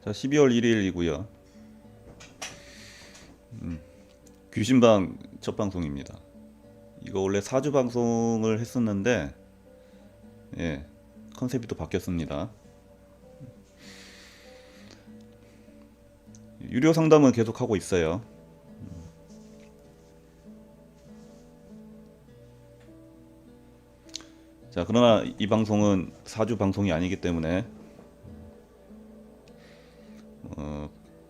자, 12월 1일이고요. 귀신방 첫 방송입니다. 이거 원래 4주 방송을 했었는데, 예, 컨셉이 또 바뀌었습니다. 유료 상담은 계속 하고 있어요. 자, 그러나 이 방송은 4주 방송이 아니기 때문에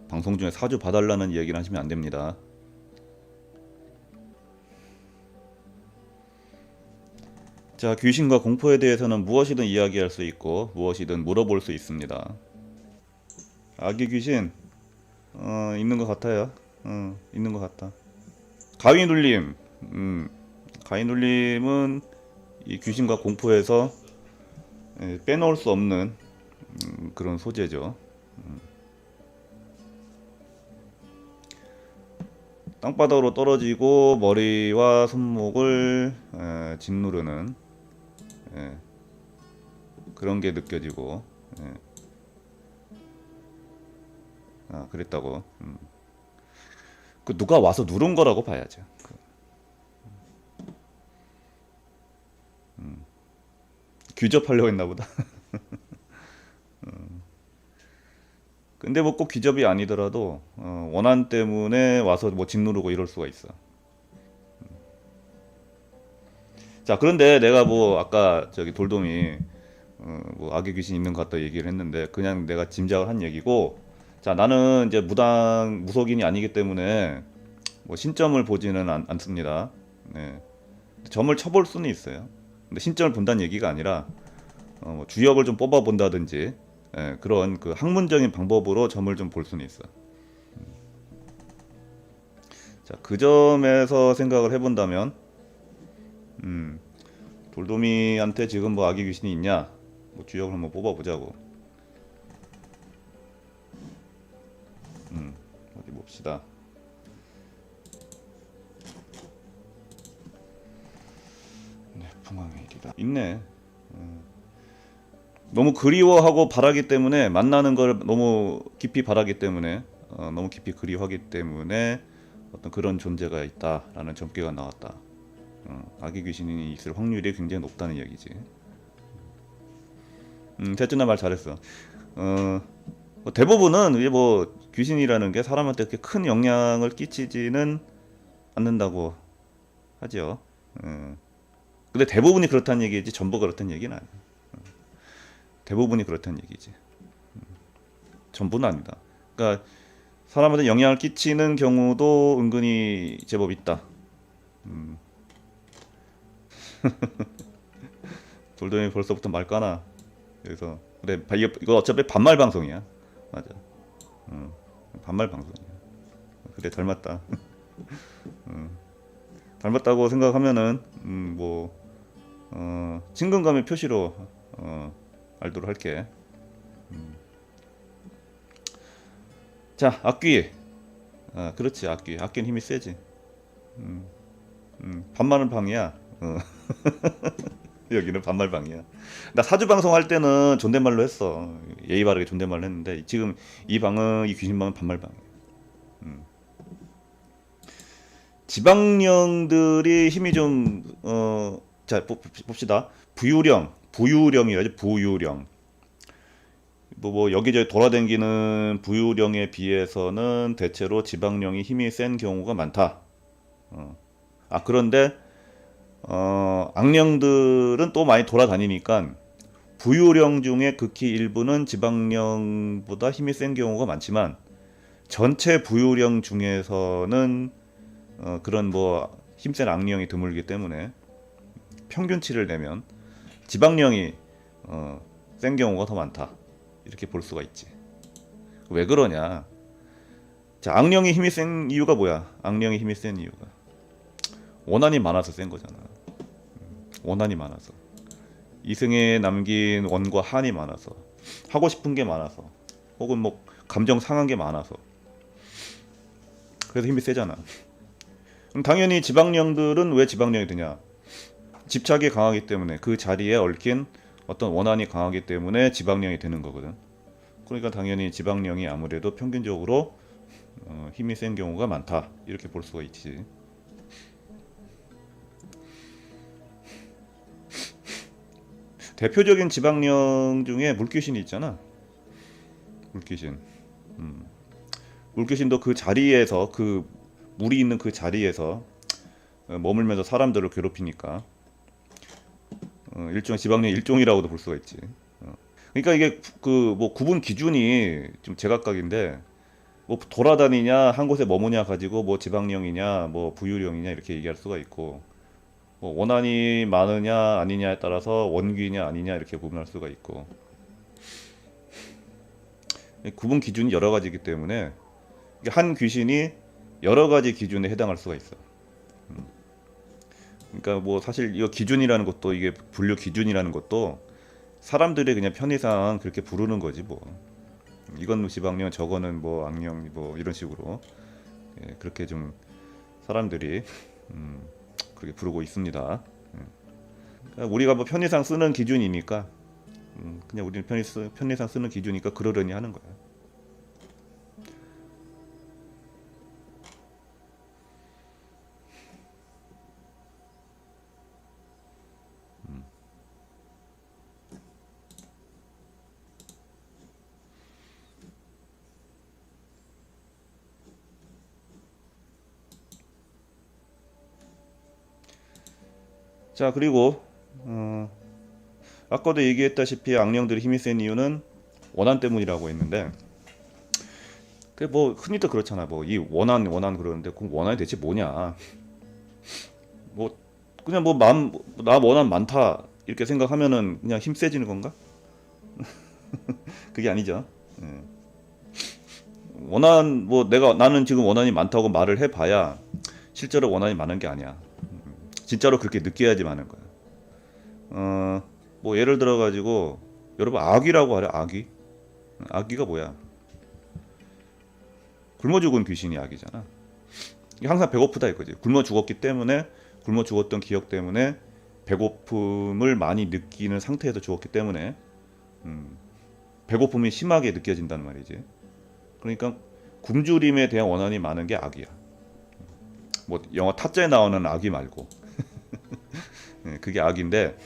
방송 중에 4주 봐달라는 이야기를 하시면 안 됩니다. 자, 귀신과 공포에 대해서는 무엇이든 이야기할 수 있고 무엇이든 물어볼 수 있습니다. 아기 귀신 있는 것 같아요. 있는 것 같다. 가위눌림, 가위눌림은 이 귀신과 공포에서 빼놓을 수 없는 그런 소재죠. 땅바닥으로 떨어지고 머리와 손목을 짓누르는 그런 게 느껴지고, 그랬다고. 그 누가 와서 누른 거라고 봐야죠. 귀접하려고 했나 보다. 근데 뭐 꼭 귀접이 아니더라도 원한 때문에 와서 뭐 짓누르고 이럴 수가 있어. 자, 그런데 내가 뭐 아까 저기 돌돔이 뭐 악의 귀신 있는 것 같다 얘기를 했는데 그냥 내가 짐작을 한 얘기고, 자, 나는 이제 무속인이 아니기 때문에 뭐 신점을 보지는 않습니다. 네. 점을 쳐볼 수는 있어요. 근데 신점을 본다는 얘기가 아니라 뭐 주역을 좀 뽑아 본다든지, 그런 그 학문적인 방법으로 점을 좀 볼 수는 있어. 자, 그 점에서 생각을 해본다면, 돌돔이한테 지금 뭐 아기 귀신이 있냐? 뭐 주역을 한번 뽑아보자고. 어디 봅시다. 네, 풍왕의 일이다. 있네. 너무 그리워하고 바라기 때문에, 만나는 걸 너무 깊이 바라기 때문에, 너무 깊이 그리워하기 때문에 어떤 그런 존재가 있다라는 점괘가 나왔다. 아기 귀신이 있을 확률이 굉장히 높다는 이야기지. 대준아 말 잘했어. 뭐 대부분은 이제 뭐 귀신이라는 게 사람한테 그렇게 큰 영향을 끼치지는 않는다고 하죠. 근데 대부분이 그렇다는 얘기지 전부 그렇다는 얘기는 아니야. 대부분이 그렇다는 얘기지. 전부는 아니다. 그러니까 사람한테 영향을 끼치는 경우도 은근히 제법 있다. 돌돔이 벌써부터 말 까나. 그래서 그래, 이거 어차피 반말 방송이야. 맞아. 반말 방송이야. 그래, 닮았다. 닮았다고 생각하면은 뭐 친근감의 표시로 알도록 할게. 자, 악귀. 그렇지, 악귀. 악귀는 힘이 세지. 반말은 방이야. 여기는 반말방이야. 나 사주 방송 할 때는 존댓말로 했어. 예의 바르게 존댓말로 했는데 지금 이 방은, 이 귀신방은 반말방이야. 지방령들이 힘이 좀 자, 봅시다. 부유령이라지. 부유령. 뭐 여기저기 돌아다니는 부유령에 비해서는 대체로 지방령이 힘이 센 경우가 많다. 그런데 악령들은 또 많이 돌아다니니까 부유령 중에 극히 일부는 지방령보다 힘이 센 경우가 많지만, 전체 부유령 중에서는 그런 뭐 힘센 악령이 드물기 때문에 평균치를 내면 지방령이 센 경우가 더 많다, 이렇게 볼 수가 있지. 왜 그러냐? 자, 악령이 힘이 센 이유가 뭐야? 악령이 힘이 센 이유가 원한이 많아서 센 거잖아. 원한이 많아서, 이승에 남긴 원과 한이 많아서, 하고 싶은 게 많아서, 혹은 뭐 감정 상한 게 많아서, 그래서 힘이 세잖아. 그럼 당연히 지방령들은 왜 지방령이 되냐? 집착이 강하기 때문에, 그 자리에 얽힌 어떤 원한이 강하기 때문에 지방령이 되는 거거든. 그러니까 당연히 지방령이 아무래도 평균적으로 힘이 센 경우가 많다 이렇게 볼 수가 있지. 대표적인 지방령 중에 물귀신이 있잖아. 물귀신. 물귀신도 그 자리에서 그 물이 있는 그 자리에서 머물면서 사람들을 괴롭히니까 일종 지방령 일종이라고도 볼 수가 있지. 그러니까 이게 그 뭐 구분 기준이 좀 제각각인데 뭐 돌아다니냐 한 곳에 머무냐 가지고 뭐 지방령이냐 뭐 부유령이냐 이렇게 얘기할 수가 있고 뭐 원한이 많으냐 아니냐에 따라서 원귀냐 아니냐 이렇게 구분할 수가 있고 구분 기준이 여러 가지이기 때문에 한 귀신이 여러 가지 기준에 해당할 수가 있어. 그러니까 뭐 사실 이 기준이라는 것도 이게 분류 기준이라는 것도 사람들의 그냥 편의상 그렇게 부르는 거지 뭐. 이건 지방령, 저거는 뭐 악령 뭐 이런 식으로 그렇게 좀 사람들이 그렇게 부르고 있습니다. 그러니까 우리가 뭐 편의상 쓰는 기준이니까 그냥 우리는 편의상 쓰는 기준이니까 그러려니 하는 거야. 자 그리고 아까도 얘기했다시피 악령들이 힘이 센 이유는 원한 때문이라고 했는데 그 뭐 흔히들 그렇잖아. 뭐 이 원한 그러는데 그 원한이 대체 뭐냐? 뭐 그냥 뭐 마음 나 원한 많다 이렇게 생각하면은 그냥 힘 세지는 건가? 그게 아니죠. 원한 뭐 나는 지금 원한이 많다고 말을 해봐야 실제로 원한이 많은 게 아니야. 진짜로 그렇게 느껴야지 많은 거야. 뭐 예를 들어 가지고 여러분 아귀라고 하래. 아귀가 뭐야? 굶어 죽은 귀신이 아귀잖아. 항상 배고프다 이거지. 굶어 죽었기 때문에 굶어 죽었던 기억 때문에 배고픔을 많이 느끼는 상태에서 죽었기 때문에 배고픔이 심하게 느껴진다는 말이지. 그러니까 굶주림에 대한 원한이 많은 게 아귀야. 뭐 영화 타짜에 나오는 아귀 말고 그게 아귀인데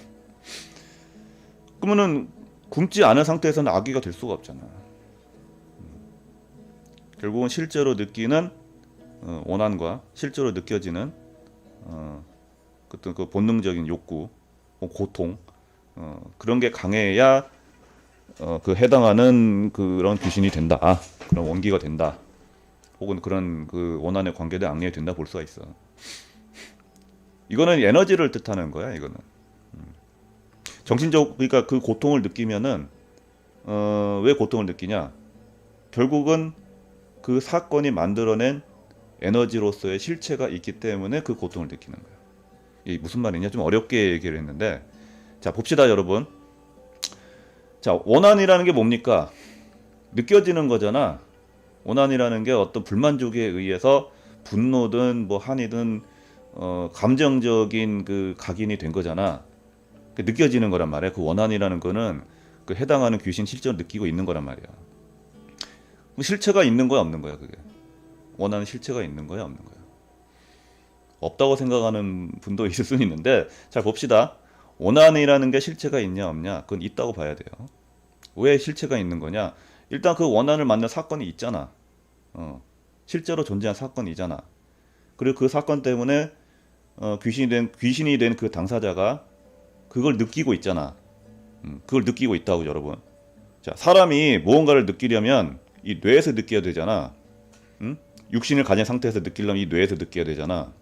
그러면은 굶지 않은 상태에서는 아귀가 될 수가 없잖아. 결국은 실제로 느끼는 원한과 실제로 느껴지는 그 본능적인 욕구, 고통 그런 게 강해야 그 해당하는 그런 귀신이 된다. 그런 원기가 된다. 혹은 그런 그 원한에 관계된 악령이 된다 볼 수가 있어. 이거는 에너지를 뜻하는 거야. 이거는 정신적 그러니까 그 고통을 느끼면은 왜 고통을 느끼냐? 결국은 그 사건이 만들어낸 에너지로서의 실체가 있기 때문에 그 고통을 느끼는 거야. 이게 무슨 말이냐? 좀 어렵게 얘기를 했는데 자 봅시다 여러분. 자 원한이라는 게 뭡니까? 느껴지는 거잖아. 원한이라는 게 어떤 불만족에 의해서 분노든 뭐 한이든 감정적인 그 각인이 된 거잖아. 느껴지는 거란 말이야. 그 원한이라는 거는 그 해당하는 귀신 실제로 느끼고 있는 거란 말이야. 실체가 있는 거야 없는 거야 그게? 원한은 실체가 있는 거야 없는 거야? 없다고 생각하는 분도 있을 수는 있는데 잘 봅시다. 원한이라는 게 실체가 있냐 없냐? 그건 있다고 봐야 돼요. 왜 실체가 있는 거냐? 일단 그 원한을 만든 사건이 있잖아. 실제로 존재한 사건이잖아. 그리고 그 사건 때문에 귀신이 된 그 당사자가 그걸 느끼고 있잖아. 그걸 느끼고 있다고 여러분. 자, 사람이 무언가를 느끼려면 이 뇌에서 느껴야 되잖아. 육신을 가진 상태에서 느끼려면 이 뇌에서 느껴야 되잖아.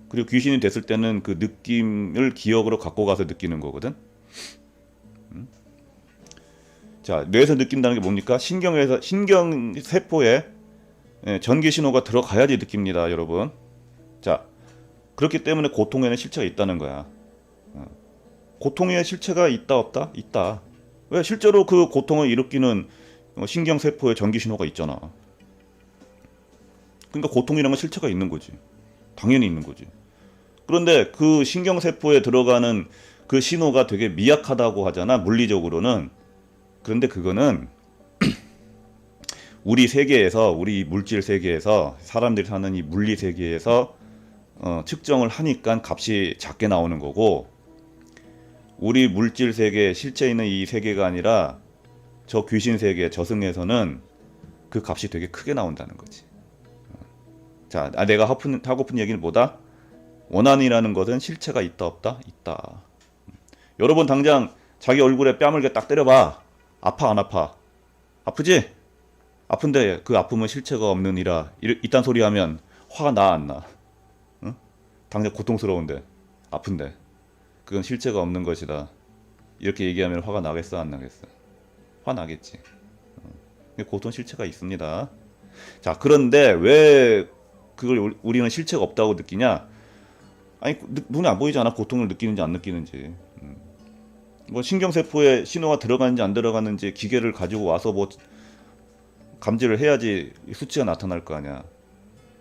그리고 귀신이 됐을 때는 그 느낌을 기억으로 갖고 가서 느끼는 거거든. 자, 뇌에서 느낀다는 게 뭡니까? 신경세포에 전기 신호가 들어가야지 느낍니다, 여러분. 자, 그렇기 때문에 고통에는 실체가 있다는 거야. 고통에 실체가 있다 없다? 있다. 왜? 실제로 그 고통을 일으키는 신경세포에 전기 신호가 있잖아. 그러니까 고통이라는 건 실체가 있는 거지. 당연히 있는 거지. 그런데 그 신경세포에 들어가는 그 신호가 되게 미약하다고 하잖아, 물리적으로는. 그런데 그거는 우리 세계에서, 우리 물질 세계에서, 사람들이 사는 이 물리 세계에서 측정을 하니까 값이 작게 나오는 거고, 우리 물질 세계, 실제 있는 이 세계가 아니라 저 귀신 세계, 저승에서는 그 값이 되게 크게 나온다는 거지. 자, 내가 하고픈 얘기는 뭐다? 원한이라는 것은 실체가 있다 없다? 있다. 여러분 당장 자기 얼굴에 뺨을 딱 때려봐. 아파 안 아파? 아프지? 아픈데 그 아픔은 실체가 없는 이라 이딴 소리 하면 화가 나 안 나? 응? 당장 고통스러운데 아픈데 그건 실체가 없는 것이다. 이렇게 얘기하면 화가 나겠어 안 나겠어? 화 나겠지. 고통 실체가 있습니다. 자, 그런데 왜 그걸 우리는 실체가 없다고 느끼냐? 아니, 눈에 안 보이잖아. 고통을 느끼는지 안 느끼는지. 뭐 신경세포에 신호가 들어가는지 안 들어가는지 기계를 가지고 와서 뭐 감지를 해야지 수치가 나타날 거 아니야.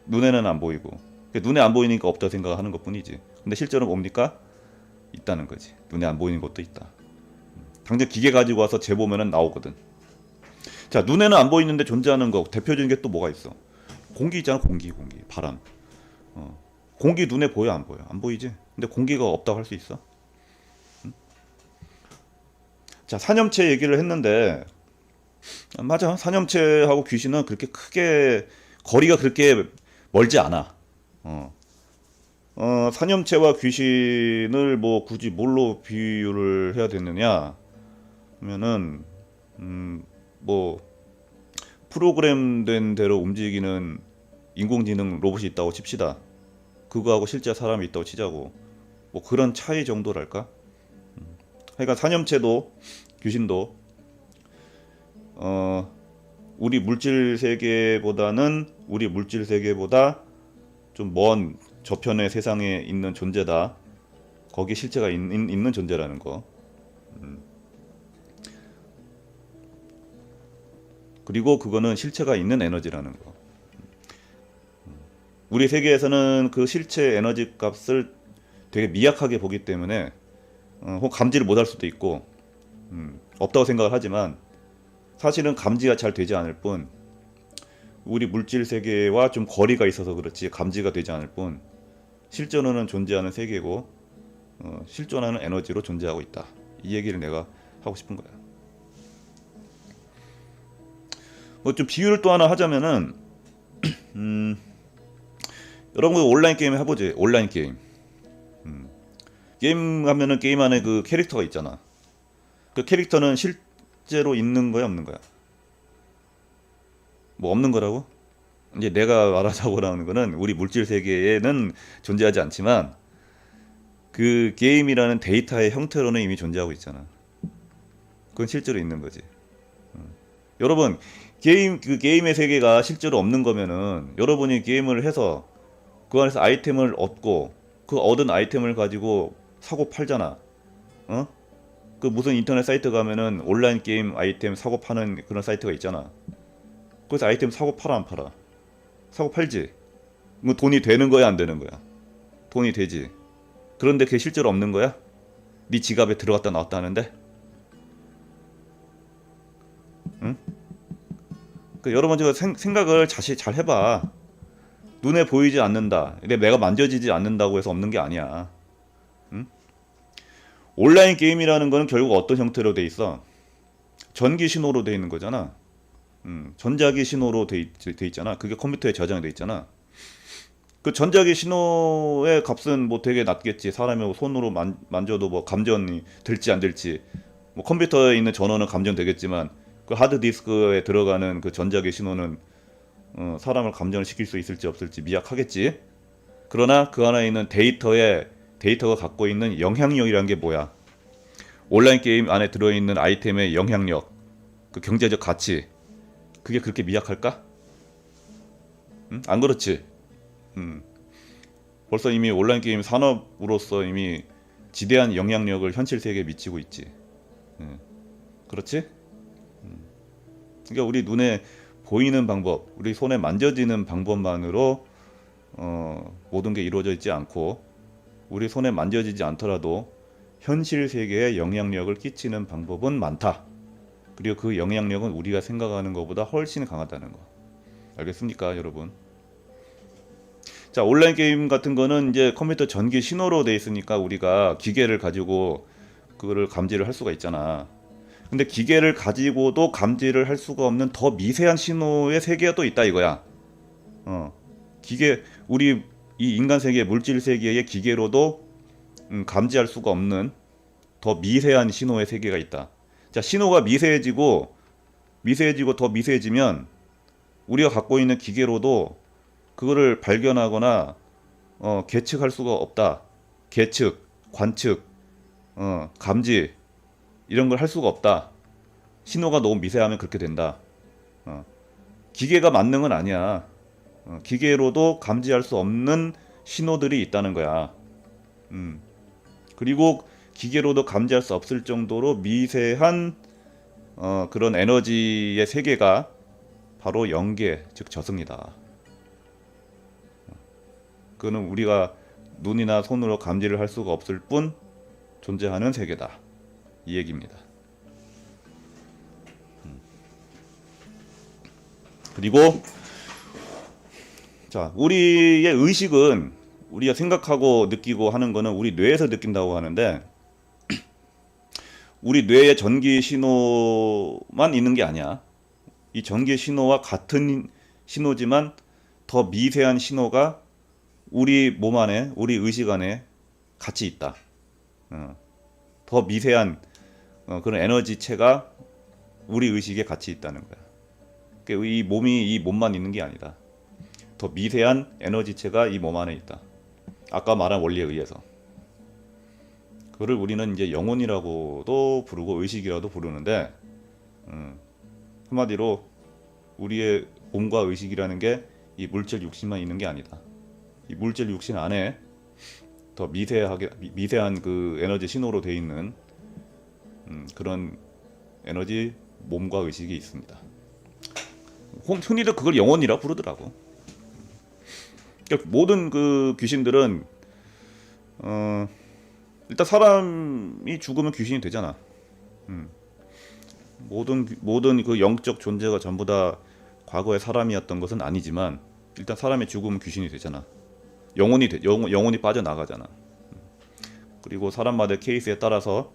눈에는 안 보이고. 눈에 안 보이니까 없다 생각하는 것 뿐이지. 근데 실제로 뭡니까? 있다는 거지. 눈에 안 보이는 것도 있다. 당장 기계 가지고 와서 재보면은 나오거든. 자, 눈에는 안 보이는데 존재하는 거 대표적인 게 또 뭐가 있어? 공기 있잖아. 공기, 바람. 공기 눈에 보여 안 보여? 안 보이지? 근데 공기가 없다고 할 수 있어? 응? 자, 산염체 얘기를 했는데 맞아. 산염체하고 귀신은 그렇게 크게 거리가 그렇게 멀지 않아. 산염체와 귀신을 뭐 굳이 뭘로 비유를 해야 되느냐 하면은 뭐 프로그램된 대로 움직이는 인공지능 로봇이 있다고 칩시다. 그거하고 실제 사람이 있다고 치자고. 뭐 그런 차이 정도랄까? 그러니까 산염체도 귀신도 우리 물질 세계보다 좀 먼 저편의 세상에 있는 존재다. 거기에 실체가 있는 존재라는 거. 그리고 그거는 실체가 있는 에너지라는 거. 우리 세계에서는 그 실체 에너지 값을 되게 미약하게 보기 때문에 혹 감지를 못할 수도 있고 없다고 생각을 하지만 사실은 감지가 잘 되지 않을 뿐 우리 물질 세계와 좀 거리가 있어서 그렇지 감지가 되지 않을 뿐 실존으로는 존재하는 세계고 실존하는 에너지로 존재하고 있다. 이 얘기를 내가 하고 싶은 거야. 뭐 좀 비유를 또 하나 하자면은 여러분 온라인 게임 해보지. 온라인 게임. 게임 하면은 게임 안에 그 캐릭터가 있잖아. 그 캐릭터는 실제로 있는 거야 없는 거야? 뭐 없는 거라고? 이제 내가 말하자고 하는 거는 우리 물질 세계에는 존재하지 않지만 그 게임이라는 데이터의 형태로는 이미 존재하고 있잖아. 그건 실제로 있는 거지. 여러분 그 게임의 세계가 실제로 없는 거면은 여러분이 게임을 해서 그 안에서 아이템을 얻고 그 얻은 아이템을 가지고 사고 팔잖아. 그 무슨 인터넷 사이트 가면은 온라인 게임 아이템 사고 파는 그런 사이트가 있잖아. 거기서 아이템 사고 팔아 안 팔아? 사고 팔지. 뭐 돈이 되는 거야 안 되는 거야? 돈이 되지. 그런데 그게 실제로 없는 거야? 네 지갑에 들어갔다 나왔다 하는데? 응? 그 여러분 저 생각을 잘 해봐. 눈에 보이지 않는다. 내가 만져지지 않는다고 해서 없는 게 아니야. 응? 온라인 게임이라는 거는 결국 어떤 형태로 돼 있어? 전기 신호로 돼 있는 거잖아. 전자기 신호로 돼 있잖아. 그게 컴퓨터에 저장돼 있잖아. 그 전자기 신호의 값은 뭐 되게 낮겠지. 사람이 손으로 만져도 뭐 감전이 될지 안 될지. 뭐 컴퓨터에 있는 전원은 감전되겠지만 그 하드디스크에 들어가는 그 전자기 신호는 사람을 감전을 시킬 수 있을지 없을지 미약하겠지. 그러나 그 안에 있는 데이터가 갖고 있는 영향력이라는 게 뭐야? 온라인 게임 안에 들어있는 아이템의 영향력, 그 경제적 가치, 그게 그렇게 미약할까? 응? 안 그렇지? 벌써 이미 온라인 게임 산업으로서 이미 지대한 영향력을 현실 세계에 미치고 있지. 그렇지? 그러니까 우리 눈에 보이는 방법, 우리 손에 만져지는 방법만으로 모든 게 이루어져 있지 않고 우리 손에 만져지지 않더라도 현실 세계에 영향력을 끼치는 방법은 많다. 그리고 그 영향력은 우리가 생각하는 것보다 훨씬 강하다는 거. 알겠습니까, 여러분? 자, 온라인 게임 같은 거는 이제 컴퓨터 전기 신호로 돼 있으니까 우리가 기계를 가지고 그거를 감지를 할 수가 있잖아. 근데 기계를 가지고도 감지를 할 수가 없는 더 미세한 신호의 세계가 또 있다 이거야. 기계, 우리 이 인간 세계, 물질 세계의 기계로도 감지할 수가 없는 더 미세한 신호의 세계가 있다. 자, 신호가 미세해지고 더 미세해지면 우리가 갖고 있는 기계로도 그거를 발견하거나 계측할 수가 없다. 계측, 관측, 감지 이런 걸 할 수가 없다. 신호가 너무 미세하면 그렇게 된다. 기계가 만능은 아니야. 기계로도 감지할 수 없는 신호들이 있다는 거야. 그리고 기계로도 감지할 수 없을 정도로 미세한 그런 에너지의 세계가 바로 영계, 즉 저승이다. 그거는 우리가 눈이나 손으로 감지를 할 수가 없을 뿐 존재하는 세계다. 이 얘기입니다. 그리고 자, 우리의 의식은 우리가 생각하고 느끼고 하는 거는 우리 뇌에서 느낀다고 하는데 우리 뇌에 전기 신호만 있는 게 아니야. 이 전기 신호와 같은 신호지만 더 미세한 신호가 우리 몸 안에, 우리 의식 안에 같이 있다. 더 미세한 그런 에너지체가 우리 의식에 같이 있다는 거야. 그러니까 이 몸이 이 몸만 있는 게 아니다. 더 미세한 에너지체가 이 몸 안에 있다. 아까 말한 원리에 의해서. 그거를 우리는 이제 영혼이라고도 부르고 의식이라도 부르는데 한마디로 우리의 몸과 의식이라는 게 이 물질 육신만 있는 게 아니다. 이 물질 육신 안에 더 미세한 그 에너지 신호로 되어 있는 그런 에너지 몸과 의식이 있습니다. 흔히들 그걸 영혼이라 부르더라고. 그러니까 모든 그 귀신들은 일단 사람이 죽으면 귀신이 되잖아. 모든 그 영적 존재가 전부 다 과거의 사람이었던 것은 아니지만 일단 사람이 죽으면 귀신이 되잖아. 영혼이 빠져나가잖아. 그리고 사람마다 케이스에 따라서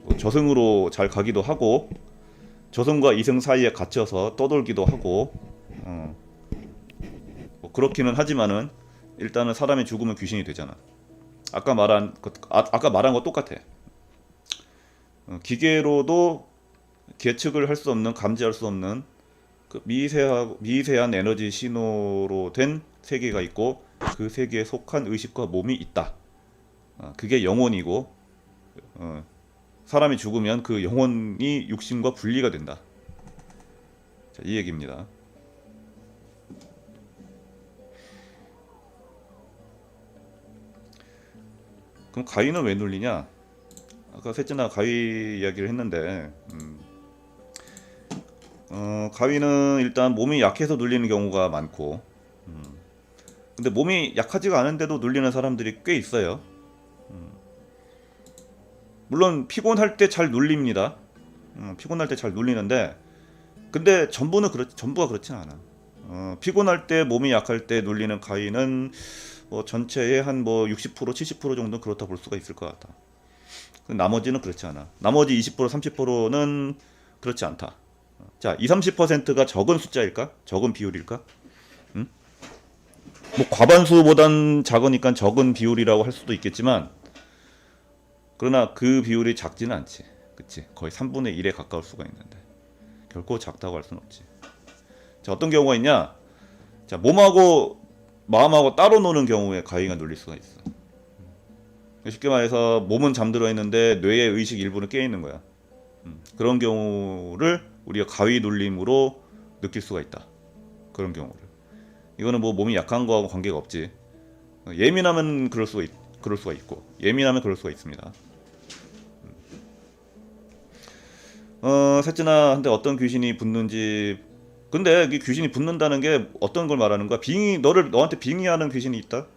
뭐 저승으로 잘 가기도 하고 저승과 이승 사이에 갇혀서 떠돌기도 하고 뭐 그렇기는 하지만은 일단은 사람이 죽으면 귀신이 되잖아. 아까 말한 거 똑같아. 기계로도 계측을 할 수 없는, 감지할 수 없는 그 미세한 에너지 신호로 된 세계가 있고 그 세계에 속한 의식과 몸이 있다. 그게 영혼이고 사람이 죽으면 그 영혼이 육신과 분리가 된다. 자, 이 얘기입니다. 그럼 가위는 왜 눌리냐? 아까 셋째나 가위 이야기를 했는데 가위는 일단 몸이 약해서 눌리는 경우가 많고 근데 몸이 약하지가 않은데도 눌리는 사람들이 꽤 있어요. 물론 피곤할 때 잘 눌립니다. 피곤할 때 잘 눌리는데 근데 전부가 그렇진 않아. 피곤할 때 몸이 약할 때 눌리는 가위는 뭐 전체의 한 뭐 60% 70% 정도 그렇다 볼 수가 있을 것 같아. 나머지는 그렇지 않아. 나머지 20% 30%는 그렇지 않다. 자, 20, 30%가 적은 숫자일까? 적은 비율일까? 뭐 과반수보단 작으니까 적은 비율이라고 할 수도 있겠지만 그러나 그 비율이 작지는 않지. 그치? 거의 3분의 1에 가까울 수가 있는데 결코 작다고 할 수는 없지. 자, 어떤 경우가 있냐? 자, 몸하고 마음하고 따로 노는 경우에 가위가 눌릴 수가 있어. 쉽게 말해서 몸은 잠들어 있는데 뇌의 의식 일부는 깨 있는 거야. 그런 경우를 우리가 가위 눌림으로 느낄 수가 있다. 그런 경우를. 이거는 뭐 몸이 약한 거하고 관계가 없지. 예민하면 그럴 수가 있고 예민하면 그럴 수가 있습니다. 셋째나 한테 어떤 귀신이 붙는지. 근데 이 귀신이 붙는다는 게 어떤 걸 말하는 거야? 너한테 빙의하는 귀신이 있다?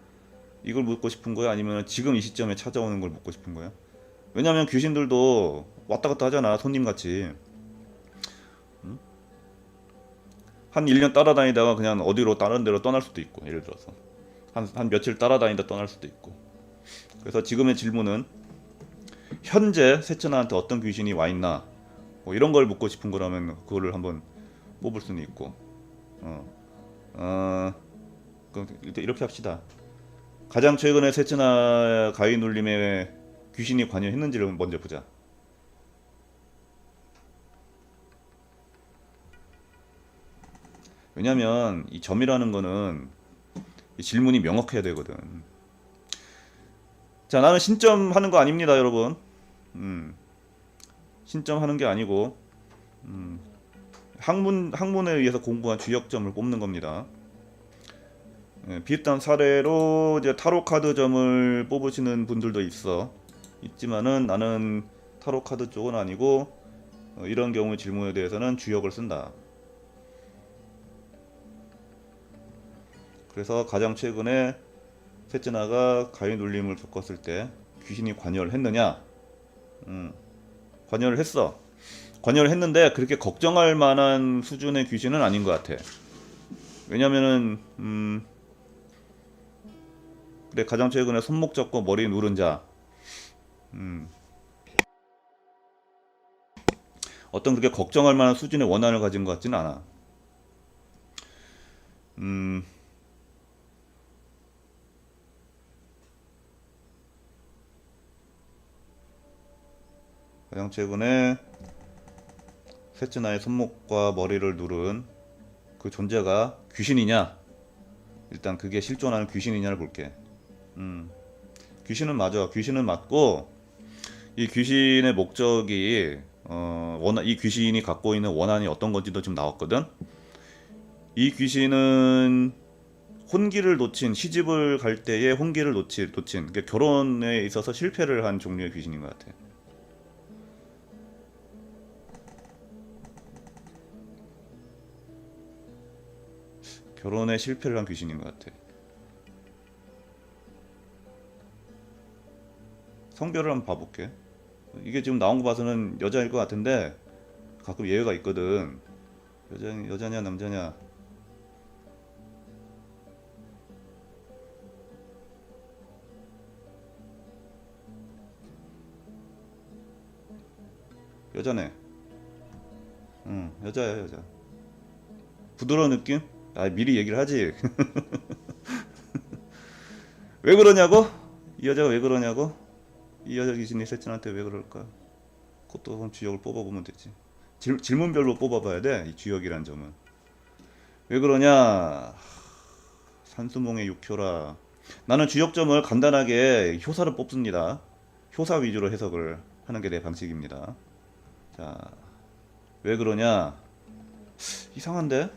이걸 묻고 싶은 거야? 아니면 지금 이 시점에 찾아오는 걸 묻고 싶은 거야? 왜냐면 귀신들도 왔다 갔다 하잖아, 손님같이. 한 1년 따라다니다가 그냥 어디로 다른 데로 떠날 수도 있고, 예를 들어서 한 며칠 따라다니다 떠날 수도 있고. 그래서 지금의 질문은 현재 세츠나한테 어떤 귀신이 와 있나, 뭐 이런 걸 묻고 싶은 거라면 그거를 한번 뽑을 수는 있고. 그럼 일단 이렇게 합시다. 가장 최근에 세츠나 가위 눌림에 귀신이 관여했는지를 먼저 보자. 왜냐면 이 점이라는 거는 이 질문이 명확해야 되거든. 자, 나는 신점하는 거 아닙니다, 여러분. 신점하는 게 아니고 학문에 의해서 공부한 주역점을 뽑는 겁니다. 비슷한 사례로 이제 타로 카드 점을 뽑으시는 분들도 있지만은 나는 타로 카드 쪽은 아니고 이런 경우의 질문에 대해서는 주역을 쓴다. 그래서 가장 최근에 세츠나가 가위 눌림을 겪었을 때 귀신이 관여를 했느냐? 관여를 했어. 관여를 했는데 그렇게 걱정할 만한 수준의 귀신은 아닌 것 같아. 왜냐면은 그래, 가장 최근에 손목 잡고 머리 누른 자, 어떤 그렇게 걱정할 만한 수준의 원한을 가진 것 같지는 않아. 가장 최근에 세츠나의 손목과 머리를 누른 그 존재가 귀신이냐? 일단 그게 실존하는 귀신이냐를 볼게. 귀신은 맞아. 귀신은 맞고, 이 귀신의 목적이 이 귀신이 갖고 있는 원한이 어떤 건지도 지금 나왔거든. 이 귀신은 혼기를 놓친, 시집을 갈 때에 혼기를 놓친, 그러니까 결혼에 있어서 실패를 한 종류의 귀신인 것 같아. 결혼에 실패를 한 귀신인 것 같아. 성별을 한번 봐볼게. 이게 지금 나온 거 봐서는 여자일 것 같은데 가끔 예외가 있거든. 여자냐 남자냐. 여자네. 여자야, 여자. 부드러운 느낌? 미리 얘기를 하지. 왜 그러냐고? 이 여자가 왜 그러냐고? 이 여자 귀신이 세츠나한테 왜 그럴까? 그것도 한번 주역을 뽑아보면 되지. 질문별로 뽑아봐야 돼, 이 주역이란 점은. 왜 그러냐? 산수몽의 육효라. 나는 주역점을 간단하게 효사를 뽑습니다. 효사 위주로 해석을 하는 게 내 방식입니다. 자, 왜 그러냐? 이상한데?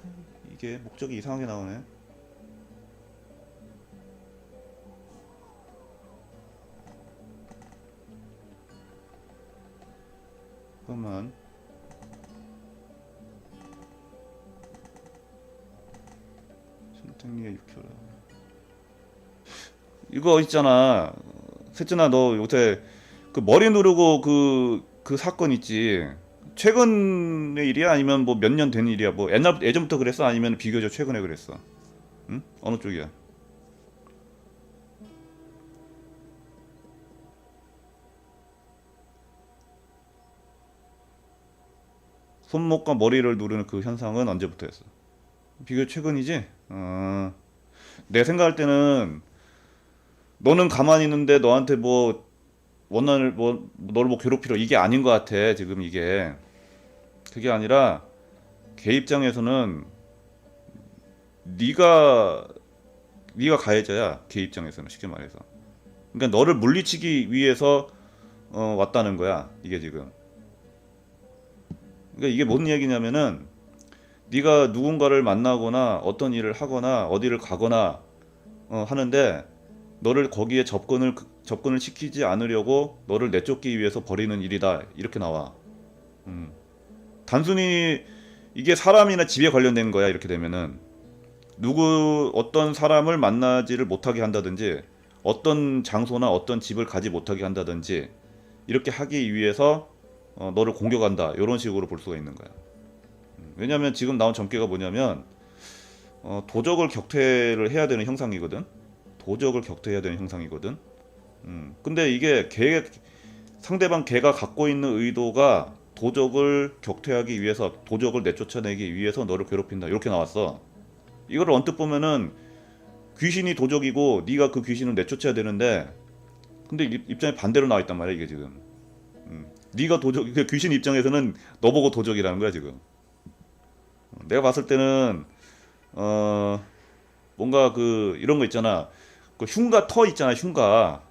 이게 목적이 이상하게 나오네. 잠깐만. 선택리의 육효라. 이거 있잖아. 세츠나, 너 요새 그 머리 누르고 그 사건 있지. 최근의 일이야? 아니면 뭐 몇 년 된 일이야? 뭐 예전부터 그랬어? 아니면 비교적 최근에 그랬어? 응? 어느 쪽이야? 손목과 머리를 누르는 그 현상은 언제부터 했어? 비교적 최근이지? 내 생각할 때는 너는 가만히 있는데 너한테 뭐 원한을 뭐 너를 뭐 괴롭히려, 이게 아닌 것 같아. 지금 이게 그게 아니라 걔 입장에서는 네가 가해자야. 걔 입장에서는 쉽게 말해서. 그러니까 너를 물리치기 위해서 왔다는 거야. 이게 지금. 그러니까 이게 뭔 얘기냐면은 네가 누군가를 만나거나 어떤 일을 하거나 어디를 가거나 하는데 너를 거기에 접근을 시키지 않으려고 너를 내쫓기 위해서 벌이는 일이다. 이렇게 나와. 단순히 이게 사람이나 집에 관련된 거야. 이렇게 되면은 어떤 사람을 만나지를 못하게 한다든지 어떤 장소나 어떤 집을 가지 못하게 한다든지 이렇게 하기 위해서 너를 공격한다 이런 식으로 볼 수가 있는 거야. 왜냐하면 지금 나온 전개가 뭐냐면 도적을 격퇴를 해야 되는 형상이거든. 도적을 격퇴해야 되는 형상이거든. 근데 이게 상대방 개가 갖고 있는 의도가 도적을 격퇴하기 위해서, 도적을 내쫓아내기 위해서 너를 괴롭힌다 이렇게 나왔어. 이걸 언뜻 보면은 귀신이 도적이고 네가 그 귀신을 내쫓아야 되는데, 근데 입장이 반대로 나와 있단 말이야 이게 지금. 네가 도적, 그 귀신 입장에서는 너 보고 도적이라는 거야 지금. 내가 봤을 때는 뭔가 그 이런 거 있잖아. 그 흉가 터 있잖아, 흉가.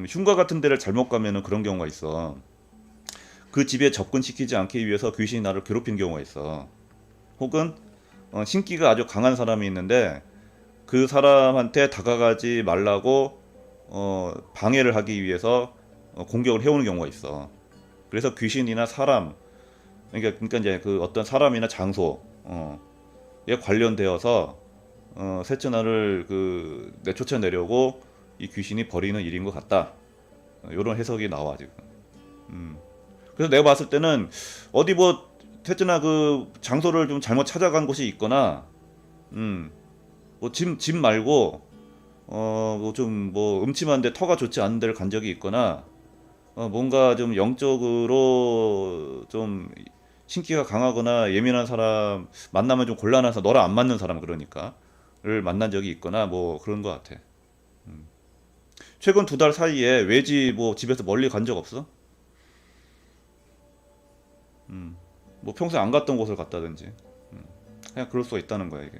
흉가 같은 데를 잘못 가면은 그런 경우가 있어. 그 집에 접근시키지 않기 위해서 귀신이 나를 괴롭힌 경우가 있어. 혹은 신기가 아주 강한 사람이 있는데 그 사람한테 다가가지 말라고 방해를 하기 위해서 공격을 해오는 경우가 있어. 그래서 귀신이나 사람, 그러니까 이제 그 어떤 사람이나 장소에 관련되어서 세츠나를 그 내쫓아내려고 이 귀신이 벌이는 일인 것 같다. 이런 해석이 나와 지금. 그래서 내가 봤을 때는 어디 뭐 세츠나 그 장소를 좀 잘못 찾아간 곳이 있거나, 뭐 집 말고 뭐 좀 뭐 음침한데 터가 좋지 않은 데를 간 적이 있거나, 뭔가 좀 영적으로 좀 신기가 강하거나 예민한 사람 만나면 좀 곤란해서, 너랑 안 맞는 사람 그러니까를 만난 적이 있거나 뭐 그런 것 같아. 최근 2달 사이에 외지 뭐 집에서 멀리 간 적 없어? 뭐 평소에 안 갔던 곳을 갔다든지. 그냥 그럴 수가 있다는 거야 이게.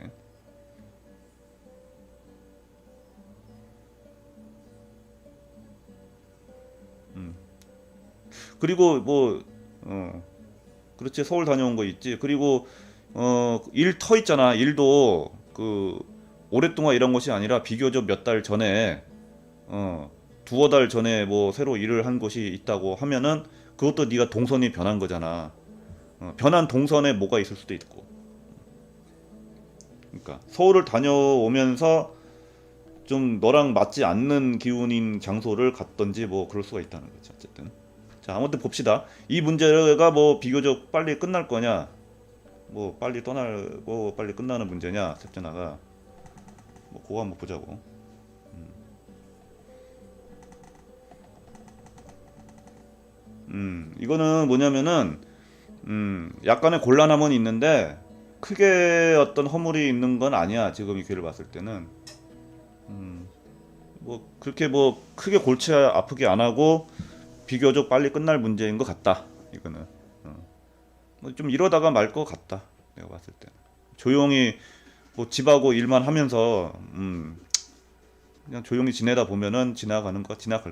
그리고 뭐 그렇지, 서울 다녀온 거 있지. 그리고 일 터 있잖아. 일도 그 오랫동안 일한 것이 아니라 비교적 몇 달 전에, 두어 달 전에 뭐 새로 일을 한 곳이 있다고 하면은 그것도 네가 동선이 변한 거잖아. 변한 동선에 뭐가 있을 수도 있고. 그러니까 서울을 다녀오면서 좀 너랑 맞지 않는 기운인 장소를 갔던지 뭐 그럴 수가 있다는 거지 어쨌든. 자, 아무튼 봅시다. 이 문제가 뭐 비교적 빨리 끝날 거냐, 뭐 빨리 떠나고 빨리 끝나는 문제냐, 셉제나가 뭐 그거 한번 보자고. 이거는 뭐냐면은 약간의 곤란함은 있는데 크게 어떤 허물이 있는 건 아니야 지금 이 귀를 봤을 때는. 뭐 그렇게 뭐 크게 골치 아프게 안 하고 비교적 빨리 끝날 문제인 것 같다 이거는. 뭐좀 이러다가 말 것 같다 내가 봤을 때. 조용히 뭐 집하고 일만 하면서 그냥 조용히 지내다 보면은 지나갈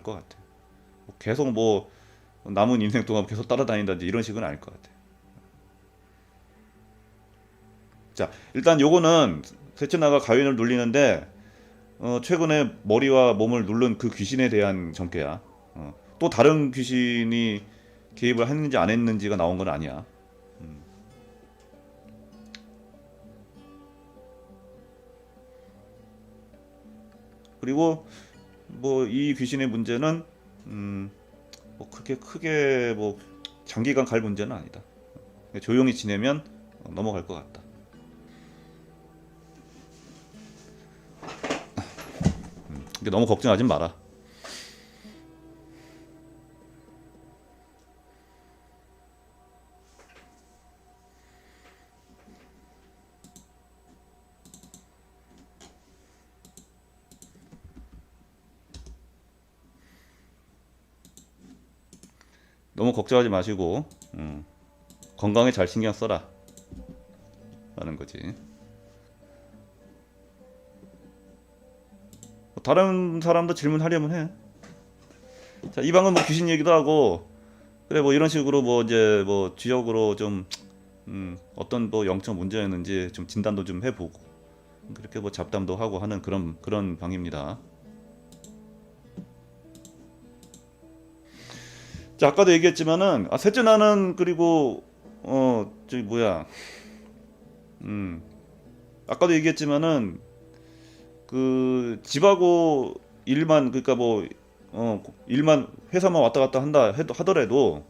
것 같아. 뭐 계속 뭐 남은 인생 동안 계속 따라다닌다든지 이런 식은 아닐 것 같아. 자, 일단 요거는 세츠나가 가윈을 눌리는데 최근에 머리와 몸을 누른 그 귀신에 대한 전개야. 또 다른 귀신이 개입을 했는지 안 했는지가 나온 건 아니야. 그리고 뭐 이 귀신의 문제는 뭐 크게 뭐 장기간 갈 문제는 아니다. 조용히 지내면 넘어갈 것 같다. 너무 걱정하지 마라. 너무 걱정하지 마시고 건강에 잘 신경 써라 라는 거지. 다른 사람도 질문하려면 해. 자, 이 방은 뭐 귀신 얘기도 하고, 그래 뭐 이런 식으로 뭐 이제 뭐 지역으로 좀 어떤 뭐 영적 문제였는지 좀 진단도 좀 해보고, 그렇게 뭐 잡담도 하고 하는 그런 방입니다. 자, 아까도 얘기했지만은 셋째 나는, 그리고 저기 뭐야, 아까도 얘기했지만은 그 집하고 일만, 그러니까 뭐 일만 회사만 왔다 갔다 한다 하더라도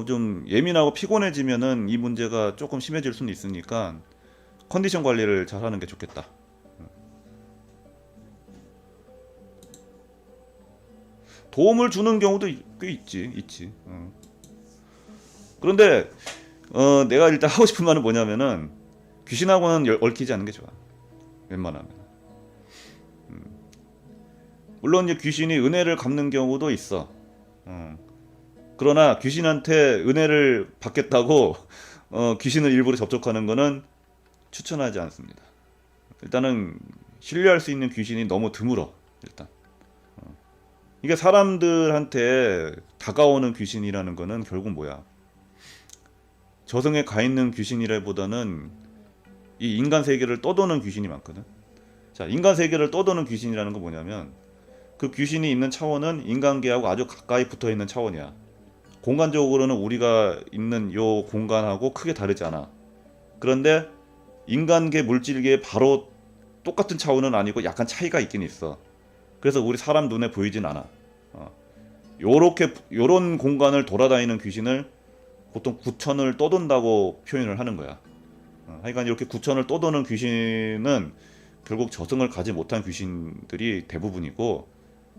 좀 예민하고 피곤해지면은 이 문제가 조금 심해질 수는 있으니까 컨디션 관리를 잘 하는 게 좋겠다. 도움을 주는 경우도 꽤 있지. 그런데 내가 일단 하고 싶은 말은 뭐냐면은 귀신하고는 얽히지 않는 게 좋아. 웬만하면. 물론 이제 귀신이 은혜를 갚는 경우도 있어. 그러나 귀신한테 은혜를 받겠다고 귀신을 일부러 접촉하는 거는 추천하지 않습니다. 일단은 신뢰할 수 있는 귀신이 너무 드물어. 일단 이게 사람들한테 다가오는 귀신이라는 거는 결국 뭐야? 저승에 가 있는 귀신이라기보다는 이 인간 세계를 떠도는 귀신이 많거든. 자, 인간 세계를 떠도는 귀신이라는 건 뭐냐면 그 귀신이 있는 차원은 인간계하고 아주 가까이 붙어 있는 차원이야. 공간적으로는 우리가 있는 요 공간하고 크게 다르지 않아. 그런데 인간계 물질계에 바로 똑같은 차원은 아니고 약간 차이가 있긴 있어. 그래서 우리 사람 눈에 보이진 않아. 요런 공간을 돌아다니는 귀신을 보통 구천을 떠돈다고 표현을 하는 거야. 하여간 이렇게 구천을 떠도는 귀신은 결국 저승을 가지 못한 귀신들이 대부분이고,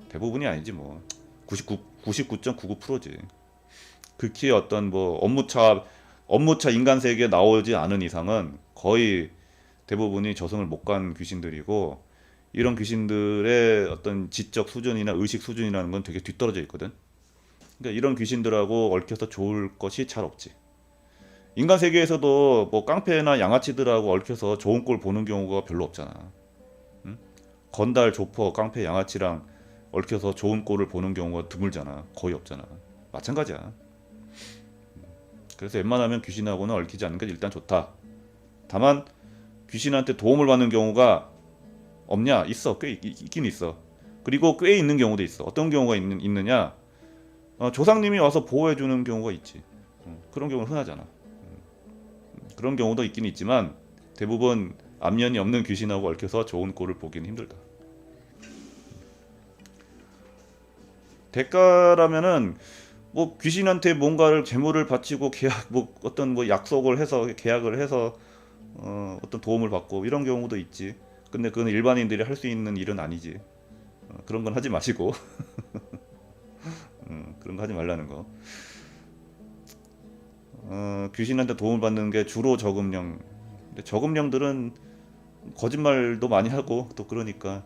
대부분이 아니지 뭐 99.99%지. 극히 어떤 뭐 업무차 인간 세계에 나오지 않은 이상은 거의 대부분이 저승을 못 간 귀신들이고, 이런 귀신들의 어떤 지적 수준이나 의식 수준이라는 건 되게 뒤떨어져 있거든. 그러니까 이런 귀신들하고 얽혀서 좋을 것이 잘 없지. 인간 세계에서도 뭐 깡패나 양아치들하고 얽혀서 좋은 꼴 보는 경우가 별로 없잖아. 응? 건달, 조퍼, 깡패, 양아치랑 얽혀서 좋은 꼴을 보는 경우가 드물잖아. 거의 없잖아. 마찬가지야. 그래서 웬만하면 귀신하고는 얽히지 않는 게 일단 좋다. 다만 귀신한테 도움을 받는 경우가 없냐? 있어. 꽤 있긴 있어. 그리고 꽤 있는 경우도 있어. 어떤 경우가 있느냐? 조상님이 와서 보호해주는 경우가 있지. 그런 경우는 흔하잖아. 그런 경우도 있긴 있지만 대부분 안면이 없는 귀신하고 얽혀서 좋은 꼴을 보기는 힘들다. 대가라면은 뭐 귀신한테 뭔가를 재물을 바치고 계약 뭐 어떤 뭐 약속을 해서 계약을 해서 어떤 도움을 받고 이런 경우도 있지. 근데 그건 일반인들이 할 수 있는 일은 아니지. 그런 건 하지 마시고 그런 거 하지 말라는 거. 귀신한테 도움을 받는 게 주로 저금령. 근데 저금령들은 거짓말도 많이 하고 또 그러니까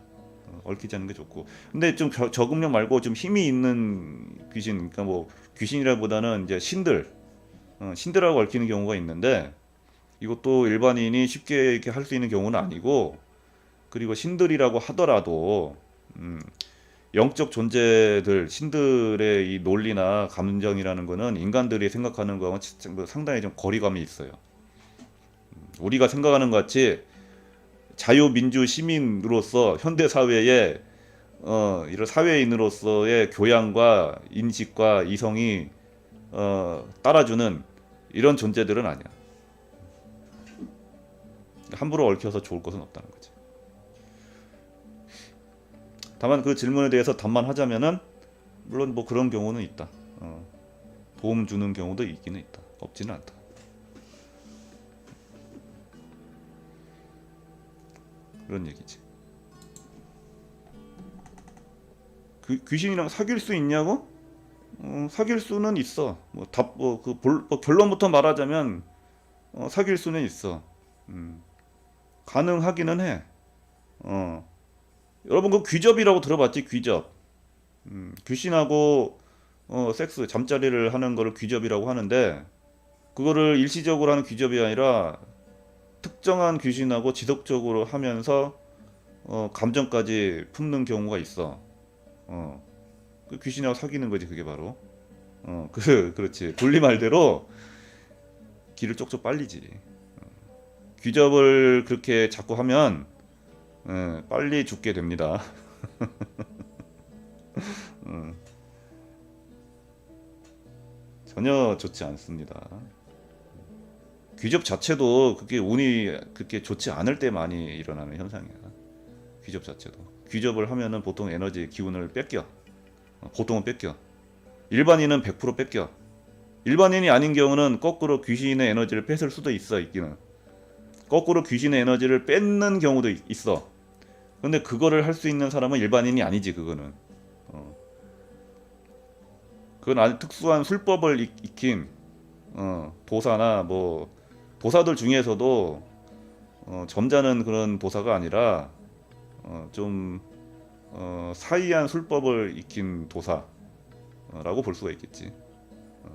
얽히지 않는 게 좋고. 근데 좀 저금령 말고 좀 힘이 있는 귀신, 그러니까 뭐 귀신이라보다는 이제 신들하고 얽히는 경우가 있는데, 이것도 일반인이 쉽게 이렇게 할 수 있는 경우는 아니고, 그리고 신들이라고 하더라도 영적 존재들, 신들의 이 논리나 감정이라는 거는 인간들이 생각하는 거하고 상당히 좀 거리감이 있어요. 우리가 생각하는 것 같이 자유민주 시민으로서 현대 사회에 이런 사회인으로서의 교양과 인식과 이성이 따라주는 이런 존재들은 아니야. 함부로 얽혀서 좋을 것은 없다는 거지. 다만 그 질문에 대해서 답만 하자면은 물론 뭐 그런 경우는 있다. 도움 주는 경우도 있기는 있다. 없지는 않다. 그런 얘기지. 귀신이랑 사귈 수 있냐고? 사귈 수는 있어. 결론부터 말하자면 사귈 수는 있어. 가능하기는 해. 여러분 그 귀접이라고 들어봤지? 귀접. 귀신하고 섹스, 잠자리를 하는 거를 귀접이라고 하는데, 그거를 일시적으로 하는 귀접이 아니라 특정한 귀신하고 지속적으로 하면서 감정까지 품는 경우가 있어. 그 귀신하고 사귀는 거지 그게 바로. 그렇지. 분리 말대로 기를 쪽쪽 빨리지. 귀접을 그렇게 자꾸 하면 빨리 죽게 됩니다. 전혀 좋지 않습니다. 귀접 자체도 그게 운이 그렇게 좋지 않을 때 많이 일어나는 현상이야. 귀접 자체도. 귀접을 하면은 보통 에너지 기운을 뺏겨. 보통은 뺏겨. 일반인은 100% 뺏겨. 일반인이 아닌 경우는 거꾸로 귀신의 에너지를 뺏을 수도 있어. 있기는 거꾸로 귀신의 에너지를 뺏는 경우도 있어. 근데 그거를 할 수 있는 사람은 일반인이 아니지. 그거는 그건 아주 특수한 술법을 익힌 도사나 뭐 도사들 중에서도 점잖은 그런 도사가 아니라 좀 사이한 술법을 익힌 도사라고 볼 수가 있겠지.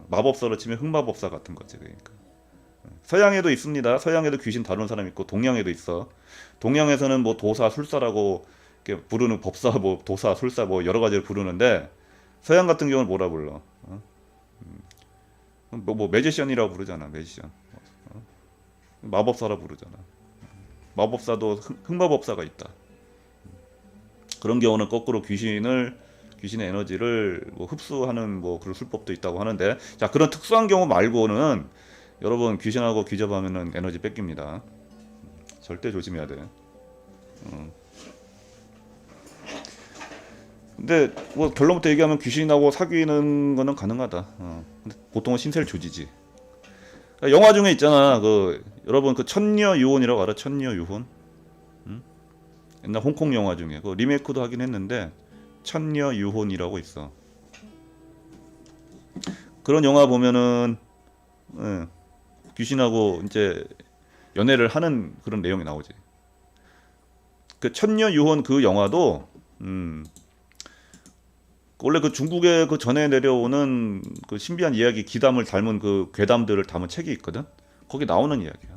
마법사로 치면 흑마법사 같은 거지. 그러니까 서양에도 있습니다. 서양에도 귀신 다루는 사람 있고 동양에도 있어. 동양에서는 뭐 도사, 술사라고 이렇게 부르는 법사, 뭐 도사, 술사 뭐 여러 가지를 부르는데 서양 같은 경우는 뭐라 불러? 뭐 매지션이라고 부르잖아. 매지션. 마법사라 부르잖아. 마법사도 흑마법사가 있다. 그런 경우는 거꾸로 귀신의 에너지를 뭐 흡수하는 뭐 그런 술법도 있다고 하는데, 자, 그런 특수한 경우 말고는 여러분 귀신하고 귀접하면은 에너지 뺏깁니다. 절대 조심해야 돼. 근데 뭐 결론부터 얘기하면 귀신하고 사귀는 거는 가능하다. 근데 보통은 신세를 조지지. 영화 중에 있잖아. 그 여러분 그 천녀 유혼이라고 알아? 천녀 유혼? 옛날 홍콩 영화 중에 그 리메이크도 하긴 했는데 천녀 유혼이라고 있어. 그런 영화 보면은 귀신하고 이제 연애를 하는 그런 내용이 나오지. 그 천녀 유혼 그 영화도 원래 그 중국에 그 전에 내려오는 그 신비한 이야기 기담을 닮은 그 괴담들을 담은 책이 있거든. 거기 나오는 이야기야.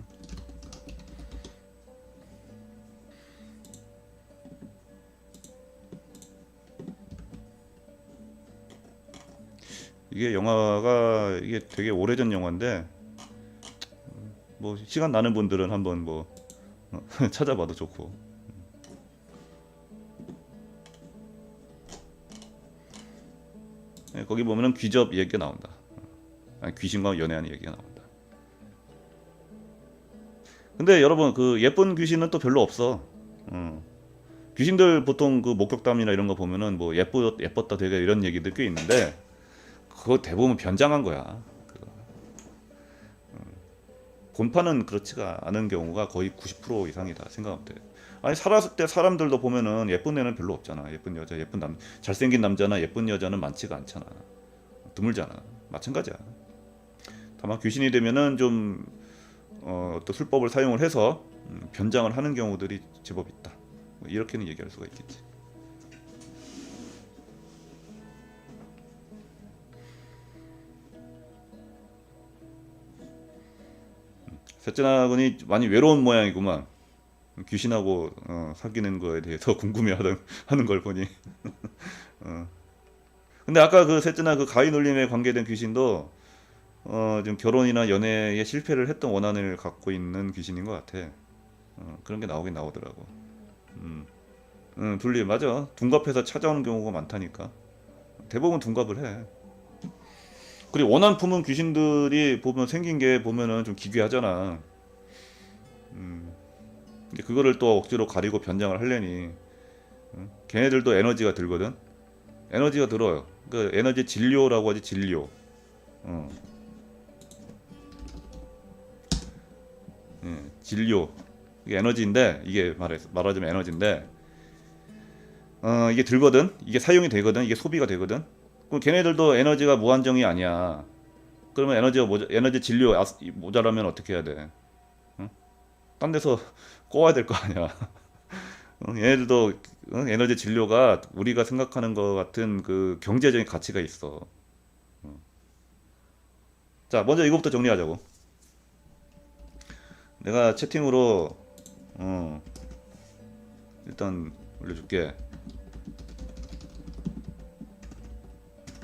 이게 영화가 이게 되게 오래전 영화인데 뭐 시간 나는 분들은 한번 뭐 찾아봐도 좋고. 거기 보면은 귀접 얘기가 나온다. 아니, 귀신과 연애하는 얘기가 나온다. 근데 여러분 그 예쁜 귀신은 또 별로 없어. 귀신들 보통 그 목격담이나 이런 거 보면은 뭐 예뻤다 되게 이런 얘기들 꽤 있는데 그거 대부분 변장한 거야. 본판은 그렇지가 않은 경우가 거의 90% 이상이다 생각하면 돼. 아니 살았을 때 사람들도 보면은 예쁜 애는 별로 없잖아. 예쁜 여자, 잘생긴 남자나 예쁜 여자는 많지가 않잖아. 드물잖아. 마찬가지야. 다만 귀신이 되면은 좀 또 술법을 사용을 해서 변장을 하는 경우들이 제법 있다. 뭐 이렇게는 얘기할 수가 있겠지. 셋째 나군이 많이 외로운 모양이구만. 귀신하고 사귀는 거에 대해서 궁금해하는 걸 보니. 근데 아까 그 셋째나 그 가위 눌림에 관계된 귀신도 좀 결혼이나 연애에 실패를 했던 원한을 갖고 있는 귀신인 것 같아. 그런 게 나오긴 나오더라고. 둘리 맞아. 둔갑해서 찾아오는 경우가 많다니까. 대부분 둔갑을 해. 그리고 원한 품은 귀신들이 보면 생긴 게 보면은 좀 기괴하잖아. 근데 그거를 또 억지로 가리고 변장을 하려니 걔네들도 에너지가 들거든. 에너지가 들어요. 그 에너지 진료라고 하지. 진료. 진료. 이게 에너지인데 이게 말하자면 에너지인데 이게 들거든. 이게 사용이 되거든. 이게 소비가 되거든. 그럼 걔네들도 에너지가 무한정이 아니야. 그러면 에너지 진료 모자라면 어떻게 해야 돼? 딴 데서 꼬아야 될 거 아니야. 얘네들도 에너지 진료가 우리가 생각하는 것 같은 그 경제적인 가치가 있어. 자, 먼저 이거부터 정리하자고. 내가 채팅으로 일단 올려줄게.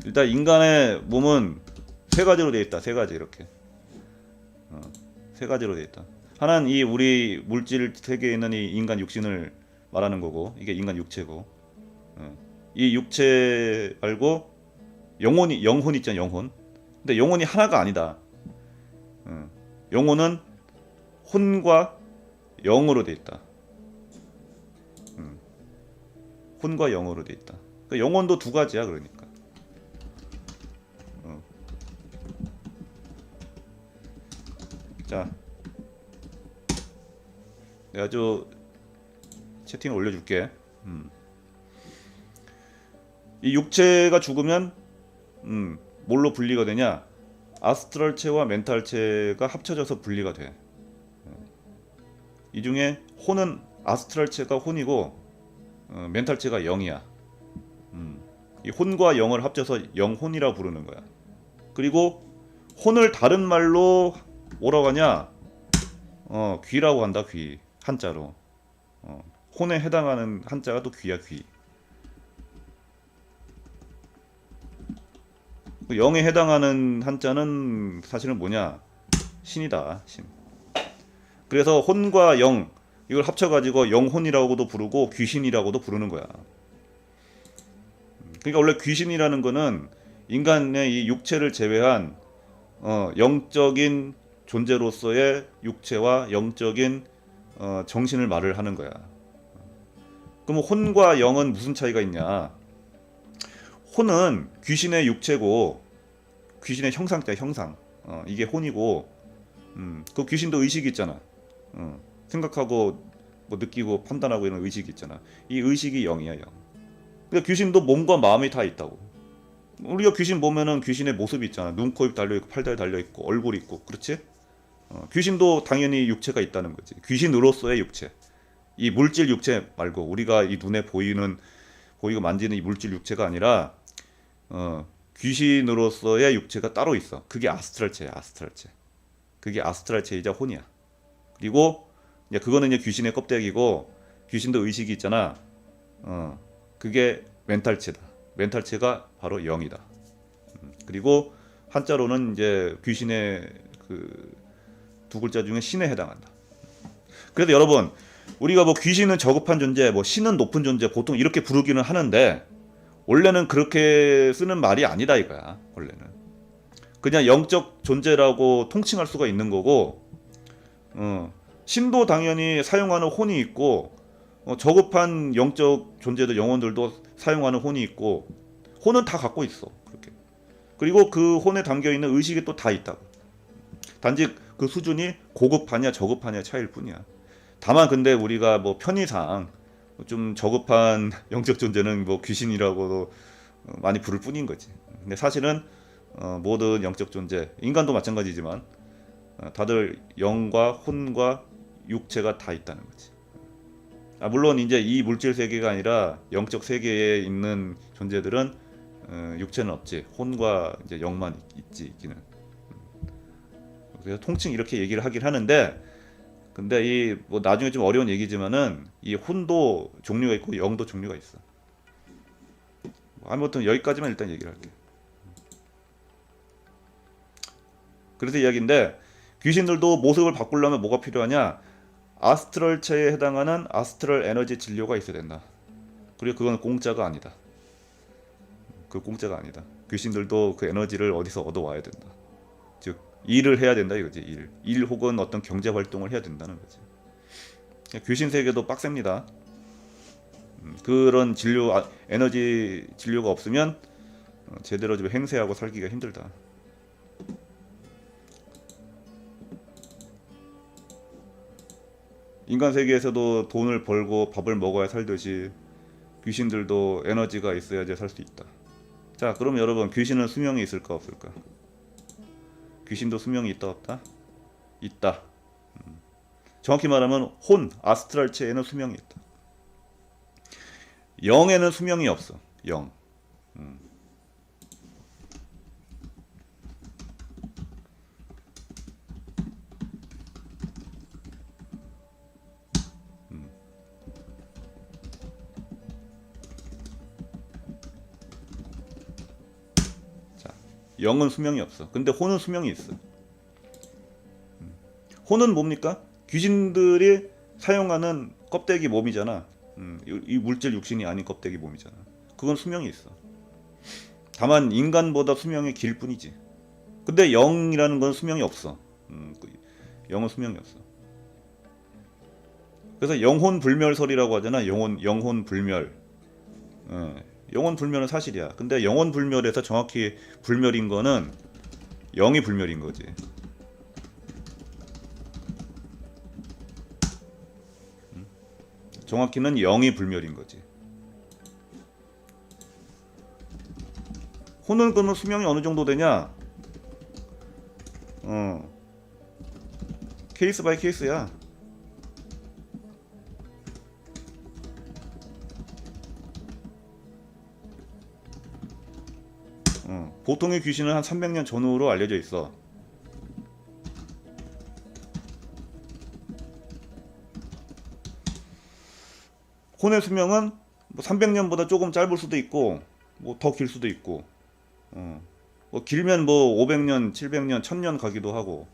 일단 인간의 몸은 세 가지로 되어 있다. 세 가지 이렇게. 세 가지로 되어 있다. 하나는 이 우리 물질 세계에 있는 이 인간 육신을 말하는 거고, 이게 인간 육체고, 이 육체 말고 영혼 있잖아. 영혼. 근데 영혼이 하나가 아니다. 영혼은 혼과 영으로 돼 있다. 혼과 영으로 돼 있다. 그러니까 영혼도 두 가지야. 그러니까 자, 내가 채팅을 올려줄게. 이 육체가 죽으면 뭘로 분리가 되냐? 아스트랄체와 멘탈체가 합쳐져서 분리가 돼. 이 중에 혼은 아스트랄체가 혼이고 멘탈체가 영이야. 이 혼과 영을 합쳐서 영혼이라 부르는 거야. 그리고 혼을 다른 말로 뭐라고 하냐? 귀라고 한다. 귀. 한자로. 혼에 해당하는 한자가 또 귀야. 귀. 영에 해당하는 한자는 사실은 뭐냐? 신이다. 신. 그래서 혼과 영 이걸 합쳐가지고 영혼이라고도 부르고 귀신이라고도 부르는 거야. 그러니까 원래 귀신이라는 거는 인간의 이 육체를 제외한 영적인 존재로서의 육체와 영적인 정신을 말을 하는 거야. 그럼 혼과 영은 무슨 차이가 있냐? 혼은 귀신의 육체고 귀신의 형상자야. 형상. 이게 혼이고 그 귀신도 의식이 있잖아. 생각하고 뭐 느끼고 판단하고 이런 의식이 있잖아. 이 의식이 영이야. 영. 그러니까 귀신도 몸과 마음이 다 있다고. 우리가 귀신 보면은 귀신의 모습이 있잖아. 눈, 코, 입 달려있고 팔다리 달려있고 얼굴 있고. 그렇지? 귀신도 당연히 육체가 있다는 거지. 귀신으로서의 육체. 이 물질 육체 말고 우리가 이 눈에 보이고 만지는 이 물질 육체가 아니라 귀신으로서의 육체가 따로 있어. 그게 아스트랄체야. 아스트랄체. 그게 아스트랄체이자 혼이야. 그리고 이제 그거는 이제 귀신의 껍데기고 귀신도 의식이 있잖아. 그게 멘탈체다. 멘탈체가 바로 영이다. 그리고 한자로는 이제 귀신의 그 두 글자 중에 신에 해당한다. 그래서 여러분 우리가 뭐 귀신은 저급한 존재, 뭐 신은 높은 존재 보통 이렇게 부르기는 하는데 원래는 그렇게 쓰는 말이 아니다 이거야. 원래는 그냥 영적 존재라고 통칭할 수가 있는 거고, 신도 당연히 사용하는 혼이 있고 저급한 영적 존재들 영혼들도 사용하는 혼이 있고 혼은 다 갖고 있어. 그렇게. 그리고 그 혼에 담겨 있는 의식이 또 다 있다고. 단지 그 수준이 고급하냐 저급하냐 차이일 뿐이야. 다만 근데 우리가 뭐 편의상 좀 저급한 영적 존재는 뭐 귀신이라고도 많이 부를 뿐인 거지. 근데 사실은 모든 영적 존재, 인간도 마찬가지지만 다들 영과 혼과 육체가 다 있다는 거지. 물론 이제 이 물질 세계가 아니라 영적 세계에 있는 존재들은 육체는 없지. 혼과 이제 영만 있기는. 그래서 통칭 이렇게 얘기를 하긴 하는데, 근데 이 뭐 나중에 좀 어려운 얘기지만은 이 혼도 종류가 있고 영도 종류가 있어. 아무튼 여기까지만 일단 얘기를 할게. 그래서 이야기인데 귀신들도 모습을 바꾸려면 뭐가 필요하냐? 아스트럴체에 해당하는 아스트럴 에너지 진료가 있어야 된다. 그리고 그건 공짜가 아니다. 그 공짜가 아니다. 귀신들도 그 에너지를 어디서 얻어와야 된다. 즉 일을 해야 된다 이거지. 일 혹은 어떤 경제 활동을 해야 된다는 거지. 귀신 세계도 빡셉니다. 그런 진료 에너지 진료가 없으면 제대로 좀 행세하고 살기가 힘들다. 인간 세계에서도 돈을 벌고 밥을 먹어야 살듯이 귀신들도 에너지가 있어야지 살 수 있다. 자, 그럼 여러분 귀신은 수명이 있을까 없을까? 귀신도 수명이 있다 없다? 있다. 정확히 말하면 혼, 아스트랄체에는 수명이 있다. 영에는 수명이 없어. 영. 영은 수명이 없어. 근데 혼은 수명이 있어. 혼은 뭡니까? 귀신들이 사용하는 껍데기 몸이잖아. 이 물질 육신이 아닌 껍데기 몸이잖아. 그건 수명이 있어. 다만 인간보다 수명이 길 뿐이지. 근데 영이라는 건 수명이 없어. 영은 수명이 없어. 그래서 영혼 불멸설이라고 하잖아. 영혼 불멸. 영혼 불멸은 사실이야. 근데 영혼 불멸에서 정확히 불멸인 거는 영이 불멸인 거지. 정확히는 0이 불멸인 거지. 혼은 그러면 수명이 어느 정도 되냐? 케이스 바이 케이스야. 보통의 귀신은 한 300년 전후로 알려져 있어. 혼의 수명은 뭐 300년보다 조금 짧을 수도 있고 뭐 더 길 수도 있고 뭐 길면 뭐 500년, 700년, 1000년 가기도 하고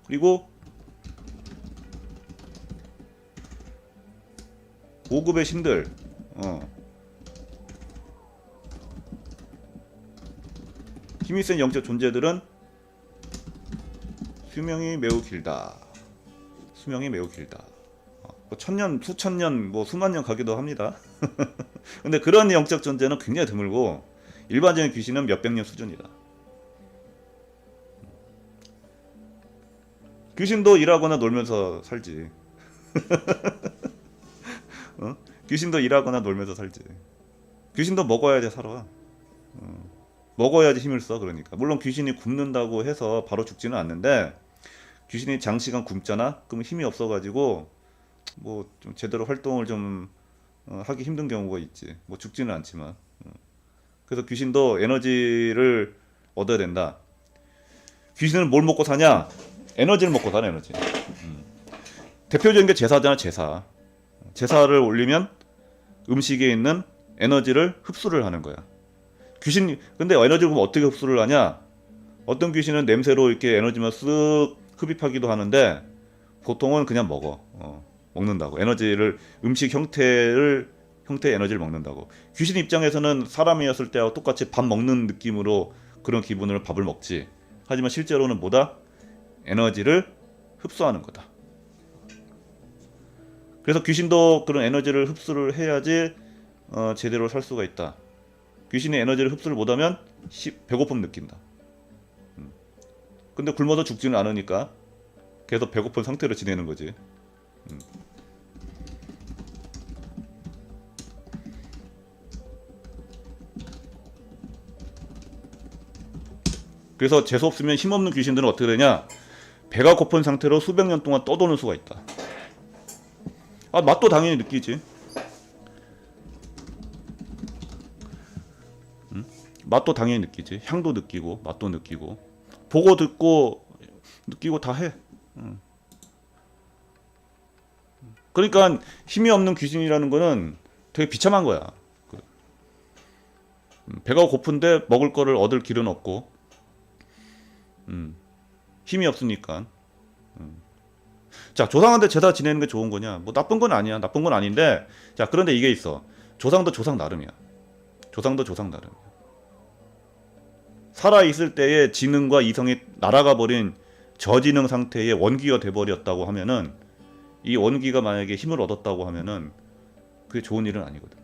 그리고 5급의 신들 힘이 센 영적 존재들은 수명이 매우 길다. 수명이 매우 길다. 뭐 1000년, 수천년, 뭐 수만 년 가기도 합니다. 근데 그런 영적 존재는 굉장히 드물고 일반적인 귀신은 몇백 년 수준이다. 귀신도 일하거나 놀면서 살지. 귀신도 일하거나 놀면서 살지. 귀신도 먹어야지 살아. 먹어야지 힘을 써. 그러니까 물론 귀신이 굶는다고 해서 바로 죽지는 않는데 귀신이 장시간 굶잖아. 그러면 힘이 없어가지고 뭐 좀 제대로 활동을 좀 하기 힘든 경우가 있지. 뭐 죽지는 않지만. 그래서 귀신도 에너지를 얻어야 된다. 귀신은 뭘 먹고 사냐? 에너지를 먹고 살아. 에너지. 대표적인 게 제사잖아. 제사. 제사를 올리면 음식에 있는 에너지를 흡수를 하는 거야. 귀신 근데 에너지를 그럼 어떻게 흡수를 하냐? 어떤 귀신은 냄새로 이렇게 에너지만 쓱 흡입하기도 하는데 보통은 그냥 먹는다고. 에너지를 음식 형태의 에너지를 먹는다고. 귀신 입장에서는 사람이었을 때하고 똑같이 밥 먹는 느낌으로 그런 기분으로 밥을 먹지. 하지만 실제로는 뭐다? 에너지를 흡수하는 거다. 그래서 귀신도 그런 에너지를 흡수를 해야지 제대로 살 수가 있다. 귀신이 에너지를 흡수를 못하면 배고픔 느낀다. 근데 굶어서 죽지는 않으니까 계속 배고픈 상태로 지내는 거지. 그래서 재수없으면 힘없는 귀신들은 어떻게 되냐? 배가 고픈 상태로 수백 년 동안 떠도는 수가 있다. 맛도 당연히 느끼지. 맛도 당연히 느끼지. 향도 느끼고 맛도 느끼고 보고 듣고 느끼고 다 해. 그러니까 힘이 없는 귀신이라는 거는 되게 비참한 거야. 배가 고픈데 먹을 거를 얻을 길은 없고 힘이 없으니까. 자, 조상한테 제사 지내는 게 좋은 거냐? 뭐 나쁜 건 아니야. 나쁜 건 아닌데 자, 그런데 이게 있어. 조상도 조상 나름이야. 조상도 조상 나름. 살아있을 때의 지능과 이성이 날아가 버린 저지능 상태의 원기가 돼버렸다고 하면은 이 원기가 만약에 힘을 얻었다고 하면은 그게 좋은 일은 아니거든.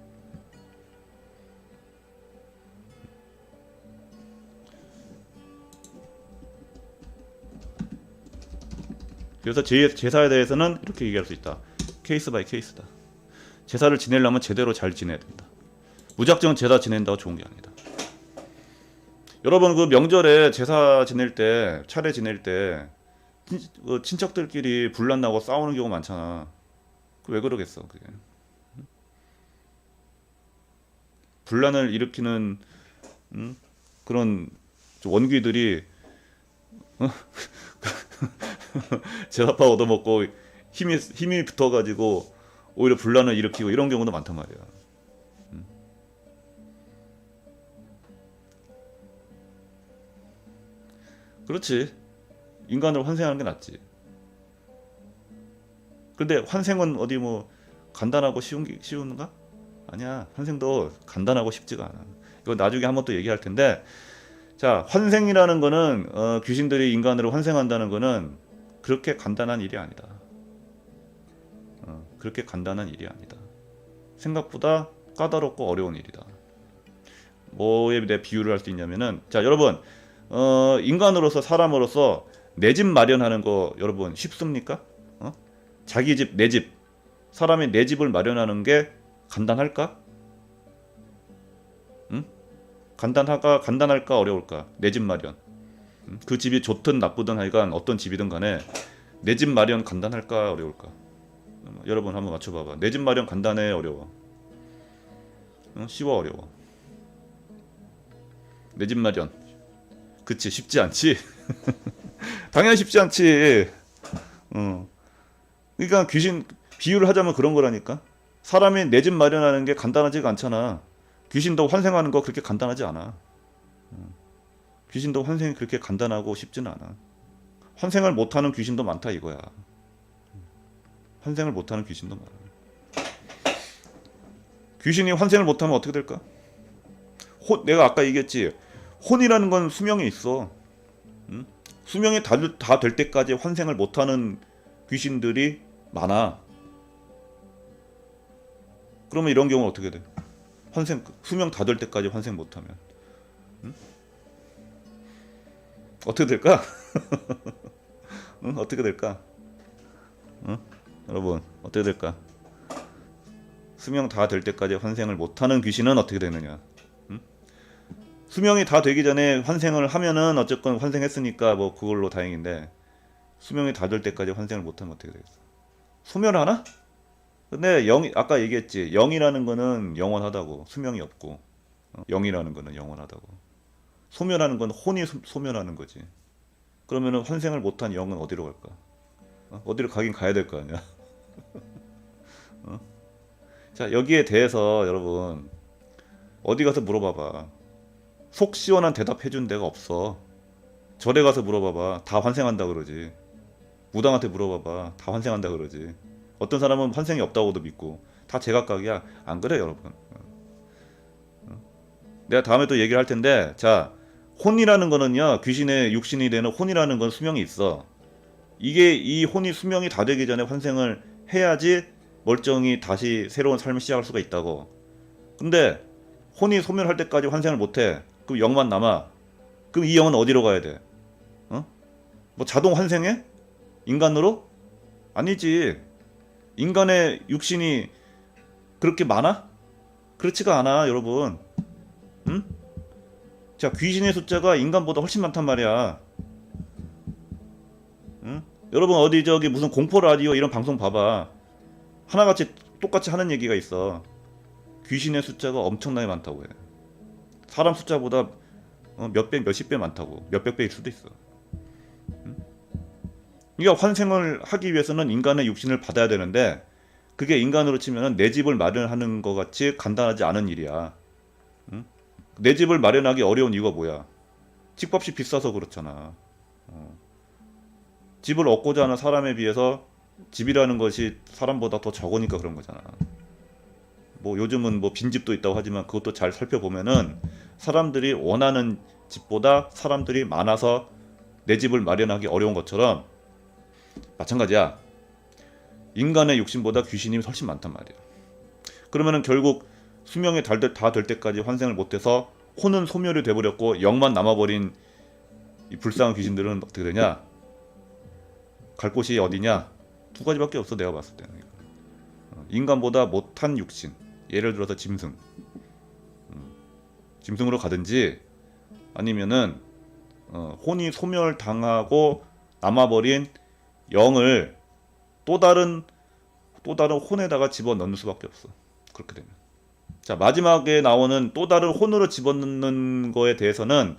그래서 제사에 대해서는 이렇게 얘기할 수 있다. 케이스 바이 케이스다. 제사를 지내려면 제대로 잘 지내야 된다. 무작정 제사 지낸다고 좋은 게 아니다. 여러분 그 명절에 제사 지낼 때, 차례 지낼 때 친척들끼리 분란 나고 싸우는 경우 많잖아. 왜 그러겠어? 그게. 분란을 일으키는 그런 원귀들이 제사파 얻어먹고 힘이 붙어가지고 오히려 분란을 일으키고 이런 경우도 많단 말이야. 그렇지. 인간을 환생하는 게 낫지. 근데 환생은 어디 뭐 간단하고 쉬운가? 아니야. 환생도 간단하고 쉽지가 않아. 이거 나중에 한번 또 얘기할 텐데, 자, 환생이라는 거는 귀신들이 인간으로 환생한다는 거는 그렇게 간단한 일이 아니다. 그렇게 간단한 일이 아니다. 생각보다 까다롭고 어려운 일이다. 뭐에 대해 비유를 할 수 있냐면은, 자, 여러분 인간으로서 사람으로서 내 집 마련하는 거 여러분 쉽습니까? 자기 집, 내 집. 사람이 내 집을 마련하는 게 간단할까? 응? 간단할까 어려울까? 내 집 마련. 그 집이 좋든 나쁘든 하여간 어떤 집이든 간에 내 집 마련 간단할까 어려울까? 여러분 한번 맞춰봐봐. 내 집 마련 간단해 어려워? 쉬워 어려워? 내 집 마련. 그치 쉽지 않지? 당연히 쉽지 않지. 그러니까 귀신 비유를 하자면 그런 거라니까. 사람이 내 집 마련하는 게 간단하지가 않잖아. 귀신도 환생하는 거 그렇게 간단하지 않아. 귀신도 환생이 그렇게 간단하고 쉽지는 않아. 환생을 못하는 귀신도 많다 이거야. 환생을 못하는 귀신도 많아. 귀신이 환생을 못하면 어떻게 될까? 내가 아까 얘기했지. 혼이라는 건 수명이 있어. 수명이 다 될 때까지 환생을 못하는 귀신들이 많아. 그러면 이런 경우는 어떻게 돼? 수명 다 될 때까지 환생 못하면 어떻게 될까? 어떻게 될까? 여러분 어떻게 될까? 수명 다 될 때까지 환생을 못하는 귀신은 어떻게 되느냐? 수명이 다 되기 전에 환생을 하면은 어쨌건 환생했으니까 뭐 그걸로 다행인데 수명이 다 될 때까지 환생을 못하면 어떻게 되겠어? 소멸하나? 근데 아까 얘기했지. 영이라는 거는 영원하다고. 수명이 없고. 영이라는 거는 영원하다고. 소멸하는 건 혼이 소멸하는 거지. 그러면은 환생을 못한 영은 어디로 갈까? 어디로 가긴 가야 될 거 아니야. 자, 여기에 대해서 여러분 어디 가서 물어봐봐. 속 시원한 대답 해준 데가 없어. 절에 가서 물어봐봐. 다 환생한다 그러지. 무당한테 물어봐봐. 다 환생한다 그러지. 어떤 사람은 환생이 없다고도 믿고. 다 제각각이야. 안 그래 여러분. 내가 다음에 또 얘기를 할 텐데, 자, 혼이라는 거는요, 귀신의 육신이 되는 혼이라는 건 수명이 있어. 이 혼이 수명이 다 되기 전에 환생을 해야지 멀쩡히 다시 새로운 삶을 시작할 수가 있다고. 근데 혼이 소멸할 때까지 환생을 못해. 그럼 영만 남아. 그럼 이 영은 어디로 가야 돼? 뭐 자동 환생해? 인간으로? 아니지. 인간의 육신이 그렇게 많아? 그렇지가 않아, 여러분. 응? 자, 귀신의 숫자가 인간보다 훨씬 많단 말이야. 응? 여러분 어디 저기 무슨 공포 라디오 이런 방송 봐봐. 하나같이 똑같이 하는 얘기가 있어. 귀신의 숫자가 엄청나게 많다고 해. 사람 숫자보다 몇십 배 많다고. 몇백 배일 수도 있어. 응? 그러니까 환생을 하기 위해서는 인간의 육신을 받아야 되는데 그게 인간으로 치면 내 집을 마련하는 것 같이 간단하지 않은 일이야. 응? 내 집을 마련하기 어려운 이유가 뭐야? 집값이 비싸서 그렇잖아. 집을 얻고자 하는 사람에 비해서 집이라는 것이 사람보다 더 적으니까 그런 거잖아. 뭐 요즘은 뭐 빈집도 있다고 하지만 그것도 잘 살펴보면은 사람들이 원하는 집보다 사람들이 많아서 내 집을 마련하기 어려운 것처럼 마찬가지야. 인간의 육신보다 귀신이 훨씬 많단 말이야. 그러면은 결국 수명이 다 될 때까지 환생을 못해서 혼은 소멸이 돼버렸고 영만 남아버린 이 불쌍한 귀신들은 어떻게 되냐? 갈 곳이 어디냐? 두 가지밖에 없어 내가 봤을 때는. 인간보다 못한 육신, 예를 들어서 짐승, 짐승으로 가든지 아니면은 혼이 소멸당하고 남아버린 영을 또 다른 혼에다가 집어넣는 수밖에 없어. 그렇게 되면. 자, 마지막에 나오는 또 다른 혼으로 집어넣는 거에 대해서는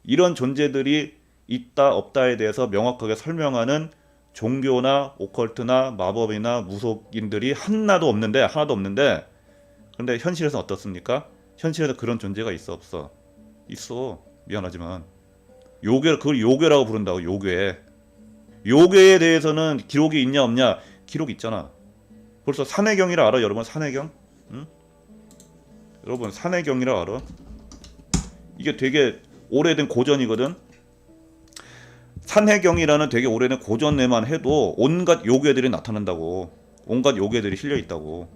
이런 존재들이 있다 없다에 대해서 명확하게 설명하는 종교나 오컬트나 마법이나 무속인들이 하나도 없는데 그런데 현실에서 어떻습니까? 현실에서 그런 존재가 있어 없어? 있어. 미안하지만 그걸 요괴라고 부른다고. 요괴에 대해서는 기록이 있냐 없냐? 기록 있잖아. 벌써 산해경이라 알아 여러분? 산해경? 응? 여러분 산해경이라 알아? 이게 되게 오래된 고전이거든. 산해경이라는 되게 오래된 고전에만 해도 온갖 요괴들이 나타난다고. 온갖 요괴들이 실려 있다고.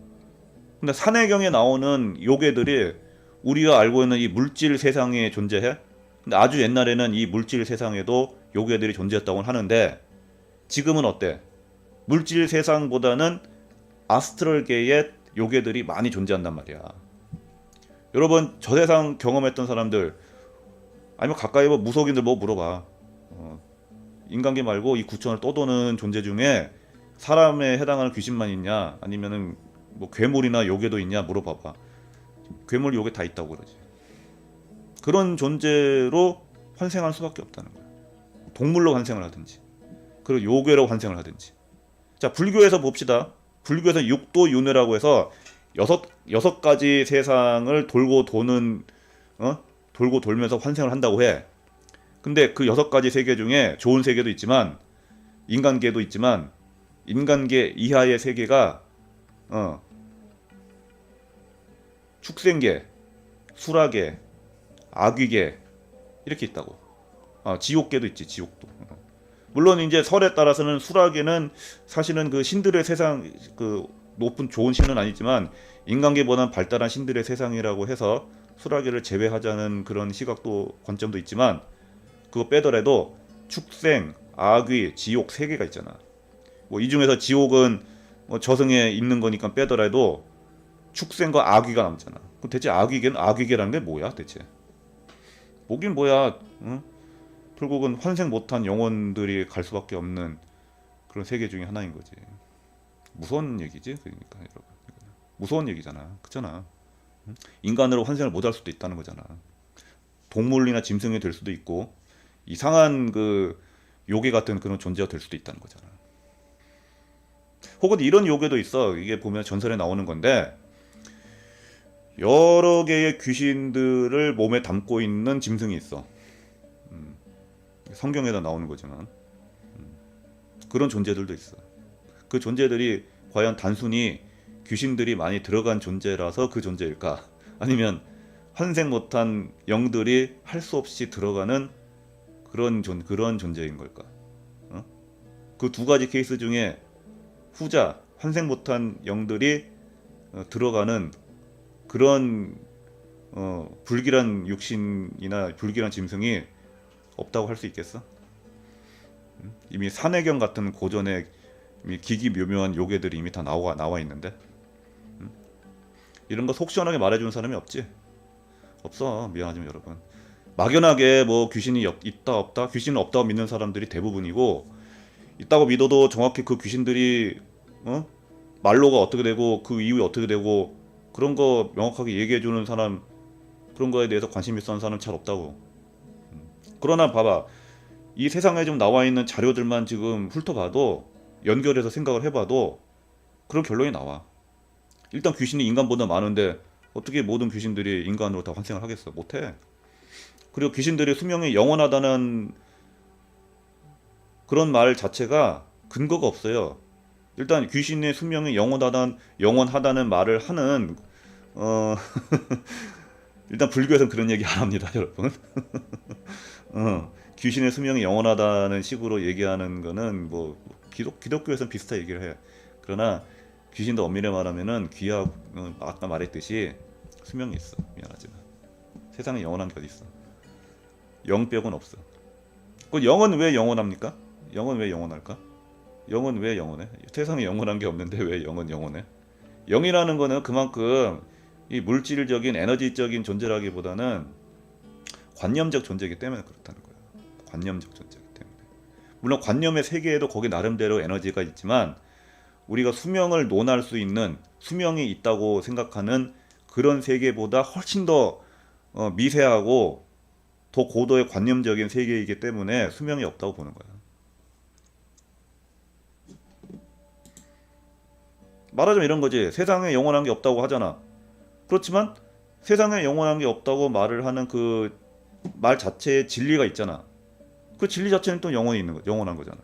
근데 산해경에 나오는 요괴들이 우리가 알고 있는 이 물질 세상에 존재해? 근데 아주 옛날에는 이 물질 세상에도 요괴들이 존재했다고 하는데 지금은 어때? 물질 세상보다는 아스트럴계의 요괴들이 많이 존재한단 말이야. 여러분 저 세상 경험했던 사람들 아니면 가까이 뭐 무속인들 뭐 물어봐. 인간계 말고 이 구천을 떠도는 존재 중에 사람에 해당하는 귀신만 있냐 아니면은 뭐 괴물이나 요괴도 있냐 물어봐봐. 괴물 요괴 다 있다고 그러지. 그런 존재로 환생할 수밖에 없다는 거야. 동물로 환생을 하든지 그리고 요괴로 환생을 하든지. 자, 불교에서 봅시다. 불교에서 육도윤회라고 해서 여섯 가지 세상을 돌고 도는 돌고 돌면서 환생을 한다고 해. 근데 그 6가지 세계 중에 좋은 세계도 있지만 인간계도 있지만 인간계 이하의 세계가 축생계, 수라계, 아귀계 이렇게 있다고. 지옥계도 있지, 지옥도. 물론 이제 설에 따라서는 수라계는 사실은 그 신들의 세상, 그 높은 좋은 신은 아니지만 인간계보다는 발달한 신들의 세상이라고 해서 수라계를 제외하자는 그런 시각도 관점도 있지만 그거 빼더라도 축생, 아귀, 지옥 3개가 있잖아. 뭐 이 중에서 지옥은 뭐 저승에 있는 거니까 빼더라도 축생과 아귀가 남잖아. 그럼 대체 아귀계라는 게 뭐야 대체? 뭐긴 뭐야? 응? 결국은 환생 못한 영혼들이 갈 수밖에 없는 그런 세계 중에 하나인 거지. 무서운 얘기지, 그러니까 여러분. 무서운 얘기잖아, 그렇잖아. 응? 인간으로 환생을 못할 수도 있다는 거잖아. 동물이나 짐승이 될 수도 있고 이상한 그 요괴 같은 그런 존재가 될 수도 있다는 거잖아. 혹은 이런 요괴도 있어. 이게 보면 전설에 나오는 건데 여러 개의 귀신들을 몸에 담고 있는 짐승이 있어. 성경에다 나오는 거지만 그런 존재들도 있어. 그 존재들이 과연 단순히 귀신들이 많이 들어간 존재라서 그 존재일까? 아니면 환생 못한 영들이 할 수 없이 들어가는 그런 존재인 걸까? 그 2가지 케이스 중에 후자, 환생 못한 영들이 들어가는 그런 불길한 육신이나 불길한 짐승이 없다고 할 수 있겠어? 이미 산해경 같은 고전에 이미 기기묘묘한 요괴들이 이미 다 나와 있는데 이런 거 속 시원하게 말해주는 사람이 없지? 없어. 미안하지만 여러분, 막연하게 뭐 귀신이 있다 없다, 귀신은 없다고 믿는 사람들이 대부분이고 있다고 믿어도 정확히 그 귀신들이 말로가 어떻게 되고 그 이후에 어떻게 되고 그런 거 명확하게 얘기해주는 사람, 그런 거에 대해서 관심 있어 하는 사람 잘 없다고. 그러나 봐봐, 이 세상에 좀 나와 있는 자료들만 지금 훑어봐도 연결해서 생각을 해봐도 그런 결론이 나와. 일단 귀신이 인간보다 많은데 어떻게 모든 귀신들이 인간으로 다 환생을 하겠어? 못해. 그리고 귀신들이 수명이 영원하다는 그런 말 자체가 근거가 없어요. 일단 귀신의 수명이 영원하다는 말을 하는 일단 불교에서는 그런 얘기 안 합니다, 여러분. 귀신의 수명이 영원하다는 식으로 얘기하는 거는 뭐 기독교에서는 비슷한 얘기를 해. 그러나 귀신도 엄밀히 말하면은 귀하고 아까 말했듯이 수명이 있어. 미안하지만 세상에 영원한 게 어디 있어? 영 빼고는 없어. 그 영은 왜 영원합니까? 영은 왜 영원할까? 영은 왜 영원해? 세상에 영원한 게 없는데 왜 영은 영원해? 영이라는 거는 그만큼 이 물질적인 에너지적인 존재라기보다는 관념적 존재이기 때문에 그렇다는 거야. 관념적 존재이기 때문에. 물론 관념의 세계에도 거기 나름대로 에너지가 있지만 우리가 수명을 논할 수 있는, 수명이 있다고 생각하는 그런 세계보다 훨씬 더 미세하고 더 고도의 관념적인 세계이기 때문에 수명이 없다고 보는 거야. 말하자면 이런 거지. 세상에 영원한 게 없다고 하잖아. 그렇지만 세상에 영원한 게 없다고 말을 하는 그 말 자체에 진리가 있잖아. 그 진리 자체는 또 영원한 거잖아.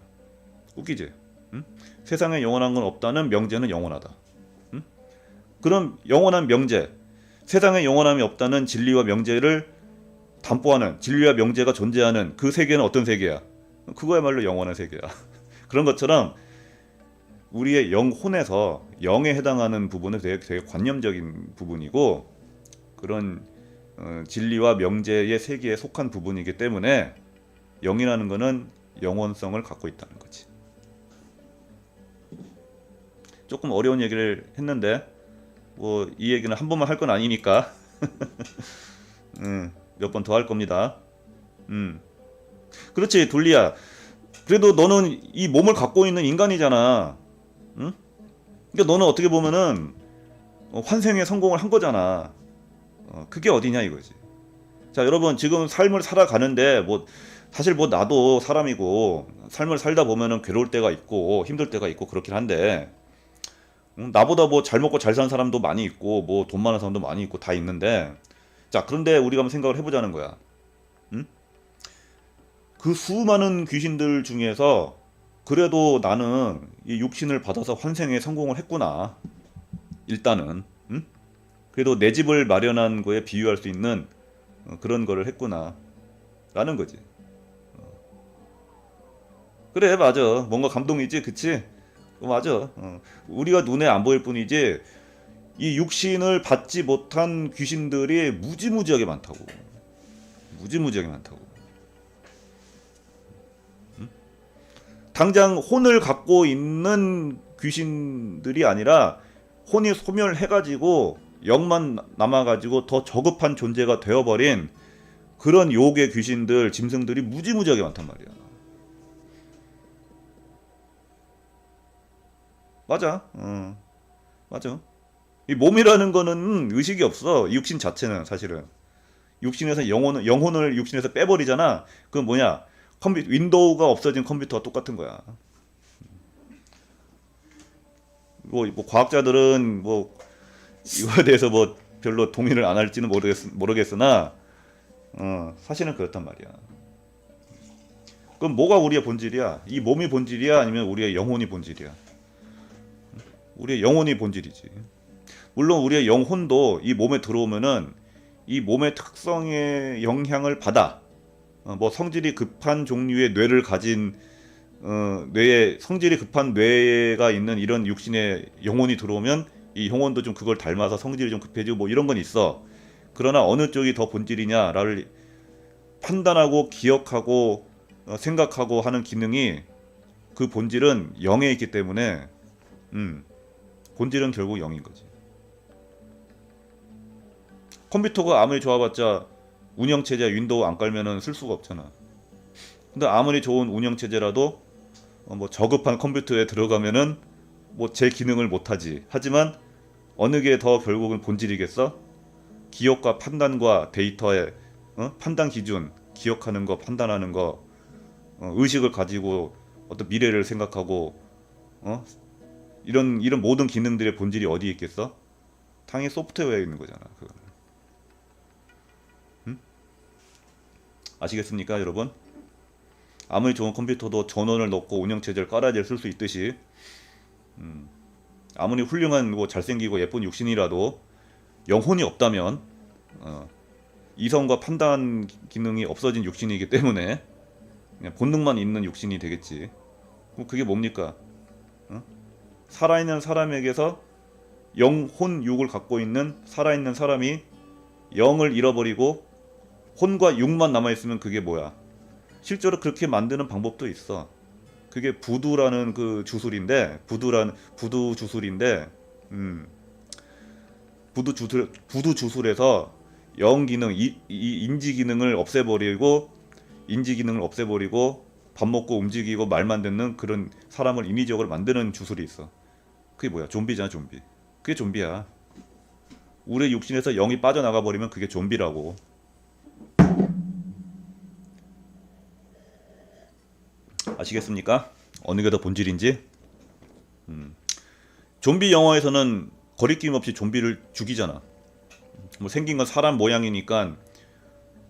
웃기지? 응? 세상에 영원한 건 없다는 명제는 영원하다. 응? 그럼 영원한 명제, 세상에 영원함이 없다는 진리와 명제를 담보하는, 진리와 명제가 존재하는 그 세계는 어떤 세계야? 그거야말로 영원한 세계야. 그런 것처럼 우리의 영혼에서 영에 해당하는 부분은 되게 관념적인 부분이고 그런 진리와 명제의 세계에 속한 부분이기 때문에 영이라는 거는 영혼성을 갖고 있다는 거지. 조금 어려운 얘기를 했는데 뭐 이 얘기는 한 번만 할 건 아니니까 몇 번 더 할 겁니다. 그렇지 둘리야. 그래도 너는 이 몸을 갖고 있는 인간이잖아. 응? 그러니까 너는 어떻게 보면은 환생에 성공을 한 거잖아. 그게 어디냐 이거지. 자 여러분 지금 삶을 살아가는데 뭐 사실 뭐 나도 사람이고 삶을 살다 보면은 괴로울 때가 있고 힘들 때가 있고 그렇긴 한데 나보다 뭐 잘 먹고 잘 사는 사람도 많이 있고 뭐 돈 많은 사람도 많이 있고 다 있는데 자 그런데 우리가 한번 생각을 해보자는 거야. 응? 그 수많은 귀신들 중에서 그래도 나는 이 육신을 받아서 환생에 성공을 했구나. 일단은 응? 그래도 내 집을 마련한 거에 비유할 수 있는 그런 거를 했구나 라는 거지. 그래 맞아 뭔가 감동이지 그치? 맞아. 우리가 눈에 안 보일 뿐이지 이 육신을 받지 못한 귀신들이 무지무지하게 많다고. 무지무지하게 많다고. 당장 혼을 갖고 있는 귀신들이 아니라 혼이 소멸해가지고 영만 남아가지고 더 저급한 존재가 되어버린 그런 요괴 귀신들, 짐승들이 무지무지하게 많단 말이야. 맞아. 맞아. 이 몸이라는 거는 의식이 없어. 이 육신 자체는 사실은. 육신에서 영혼을 육신에서 빼버리잖아. 그건 뭐냐? 윈도우가 없어진 컴퓨터와 똑같은 거야. 뭐 과학자들은 뭐 이거에 대해서 뭐 별로 동의를 안 할지는 모르겠으나 사실은 그렇단 말이야. 그럼 뭐가 우리의 본질이야? 이 몸이 본질이야? 아니면 우리의 영혼이 본질이야? 우리의 영혼이 본질이지. 물론 우리의 영혼도 이 몸에 들어오면은 이 몸의 특성의 영향을 받아. 뭐 성질이 급한 종류의 뇌를 가진 뇌에 성질이 급한 뇌가 있는 이런 육신의 영혼이 들어오면 이 영혼도 좀 그걸 닮아서 성질이 좀 급해지고 뭐 이런 건 있어. 그러나 어느 쪽이 더 본질이냐를 판단하고 기억하고 생각하고 하는 기능이 그 본질은 영에 있기 때문에 본질은 결국 영인 거지. 컴퓨터가 아무리 좋아봤자 운영체제 윈도우 안 깔면은 쓸 수가 없잖아. 근데 아무리 좋은 운영체제라도 뭐 저급한 컴퓨터에 들어가면은 뭐 제 기능을 못하지. 하지만 어느 게 더 결국은 본질이겠어? 기억과 판단과 데이터의 판단 기준, 기억하는 거, 판단하는 거, 의식을 가지고 어떤 미래를 생각하고 이런 모든 기능들의 본질이 어디에 있겠어? 당연히 소프트웨어에 있는 거잖아. 그거는. 아시겠습니까, 여러분? 아무리 좋은 컴퓨터도 전원을 넣고 운영체제를 깔아야 쓸 수 있듯이 아무리 훌륭한 뭐 잘생기고 예쁜 육신이라도 영혼이 없다면 이성과 판단 기능이 없어진 육신이기 때문에 그냥 본능만 있는 육신이 되겠지. 그럼 그게 뭡니까? 살아있는 사람에게서 영혼 육을 갖고 있는 살아있는 사람이 영을 잃어버리고 혼과 육만 남아있으면 그게 뭐야? 실제로 그렇게 만드는 방법도 있어. 그게 부두라는 그 주술인데 부두 주술인데 부두 주술에서 영 기능 이 인지 기능을 없애버리고 밥 먹고 움직이고 말만 듣는 그런 사람을 인위적으로 만드는 주술이 있어. 그게 뭐야? 좀비잖아, 좀비. 그게 좀비야. 우리 육신에서 영이 빠져나가 버리면 그게 좀비라고. 아시겠습니까? 어느 게 더 본질인지. 좀비 영화에서는 거리낌 없이 좀비를 죽이잖아. 뭐 생긴 건 사람 모양이니까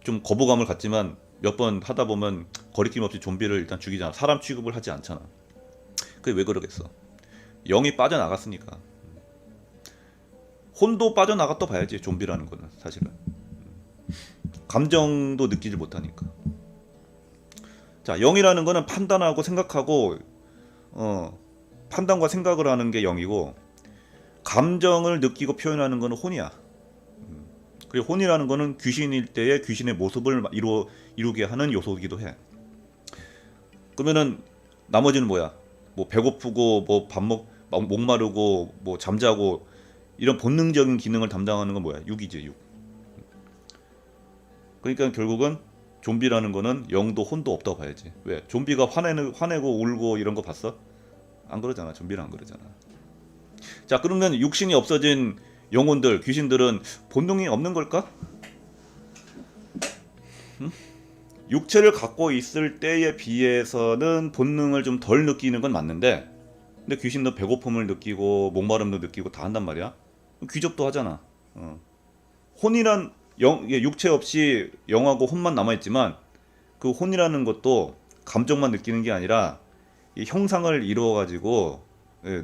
좀 거부감을 갖지만 몇 번 하다 보면 거리낌 없이 좀비를 일단 죽이잖아. 사람 취급을 하지 않잖아. 그게 왜 그러겠어? 영이 빠져나갔으니까. 혼도 빠져나갔다 봐야지. 좀비라는 거는 사실은 감정도 느끼지 못하니까. 자, 영이라는 거는 판단하고 생각하고 판단과 생각을 하는 게 영이고, 감정을 느끼고 표현하는 거는 혼이야. 그리고 혼이라는 거는 귀신일 때의 귀신의 모습을 이루게 하는 요소이기도 해. 그러면은 나머지는 뭐야? 뭐 배고프고 뭐 목마르고 뭐 잠자고 이런 본능적인 기능을 담당하는 건 뭐야? 육이지, 육. 그러니까 결국은 좀비라는 거는 영도 혼도 없다고 봐야지. 왜? 좀비가 화내고 울고 이런 거 봤어? 안 그러잖아. 좀비는 안 그러잖아. 자, 그러면 육신이 없어진 영혼들, 귀신들은 본능이 없는 걸까? 육체를 갖고 있을 때에 비해서는 본능을 좀 덜 느끼는 건 맞는데, 근데 귀신도 배고픔을 느끼고 목마름도 느끼고 다 한단 말이야. 귀접도 하잖아. 혼이란 육체 없이 영하고 혼만 남아있지만 그 혼이라는 것도 감정만 느끼는 게 아니라 이 형상을 이루어가지고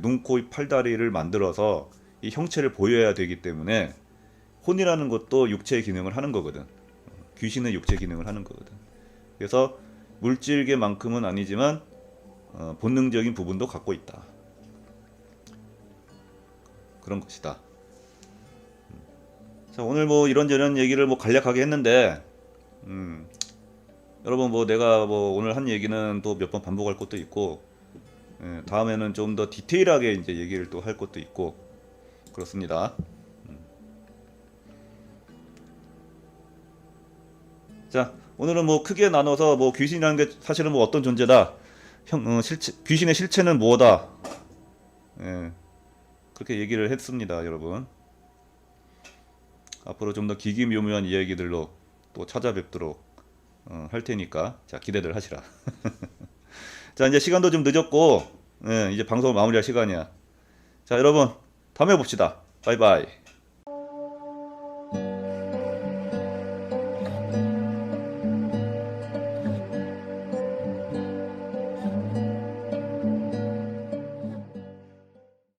눈, 코, 입, 팔다리를 만들어서 이 형체를 보여야 되기 때문에 혼이라는 것도 육체의 기능을 하는 거거든. 귀신은 육체 기능을 하는 거거든. 그래서 물질계만큼은 아니지만 본능적인 부분도 갖고 있다. 그런 것이다. 자, 오늘 뭐 이런저런 얘기를 뭐 간략하게 했는데, 여러분 뭐 내가 뭐 오늘 한 얘기는 또 몇 번 반복할 것도 있고, 다음에는 좀 더 디테일하게 이제 얘기를 또 할 것도 있고 그렇습니다. 자, 오늘은 뭐 크게 나눠서 뭐 귀신이라는 게 사실은 뭐 어떤 존재다, 귀신의 실체는 뭐다, 그렇게 얘기를 했습니다, 여러분. 앞으로 좀 더 기기묘묘한 이야기들로 또 찾아뵙도록 할 테니까 자, 기대들 하시라. 자, 이제 시간도 좀 늦었고 이제 방송을 마무리할 시간이야. 자, 여러분 다음에 봅시다. 바이바이.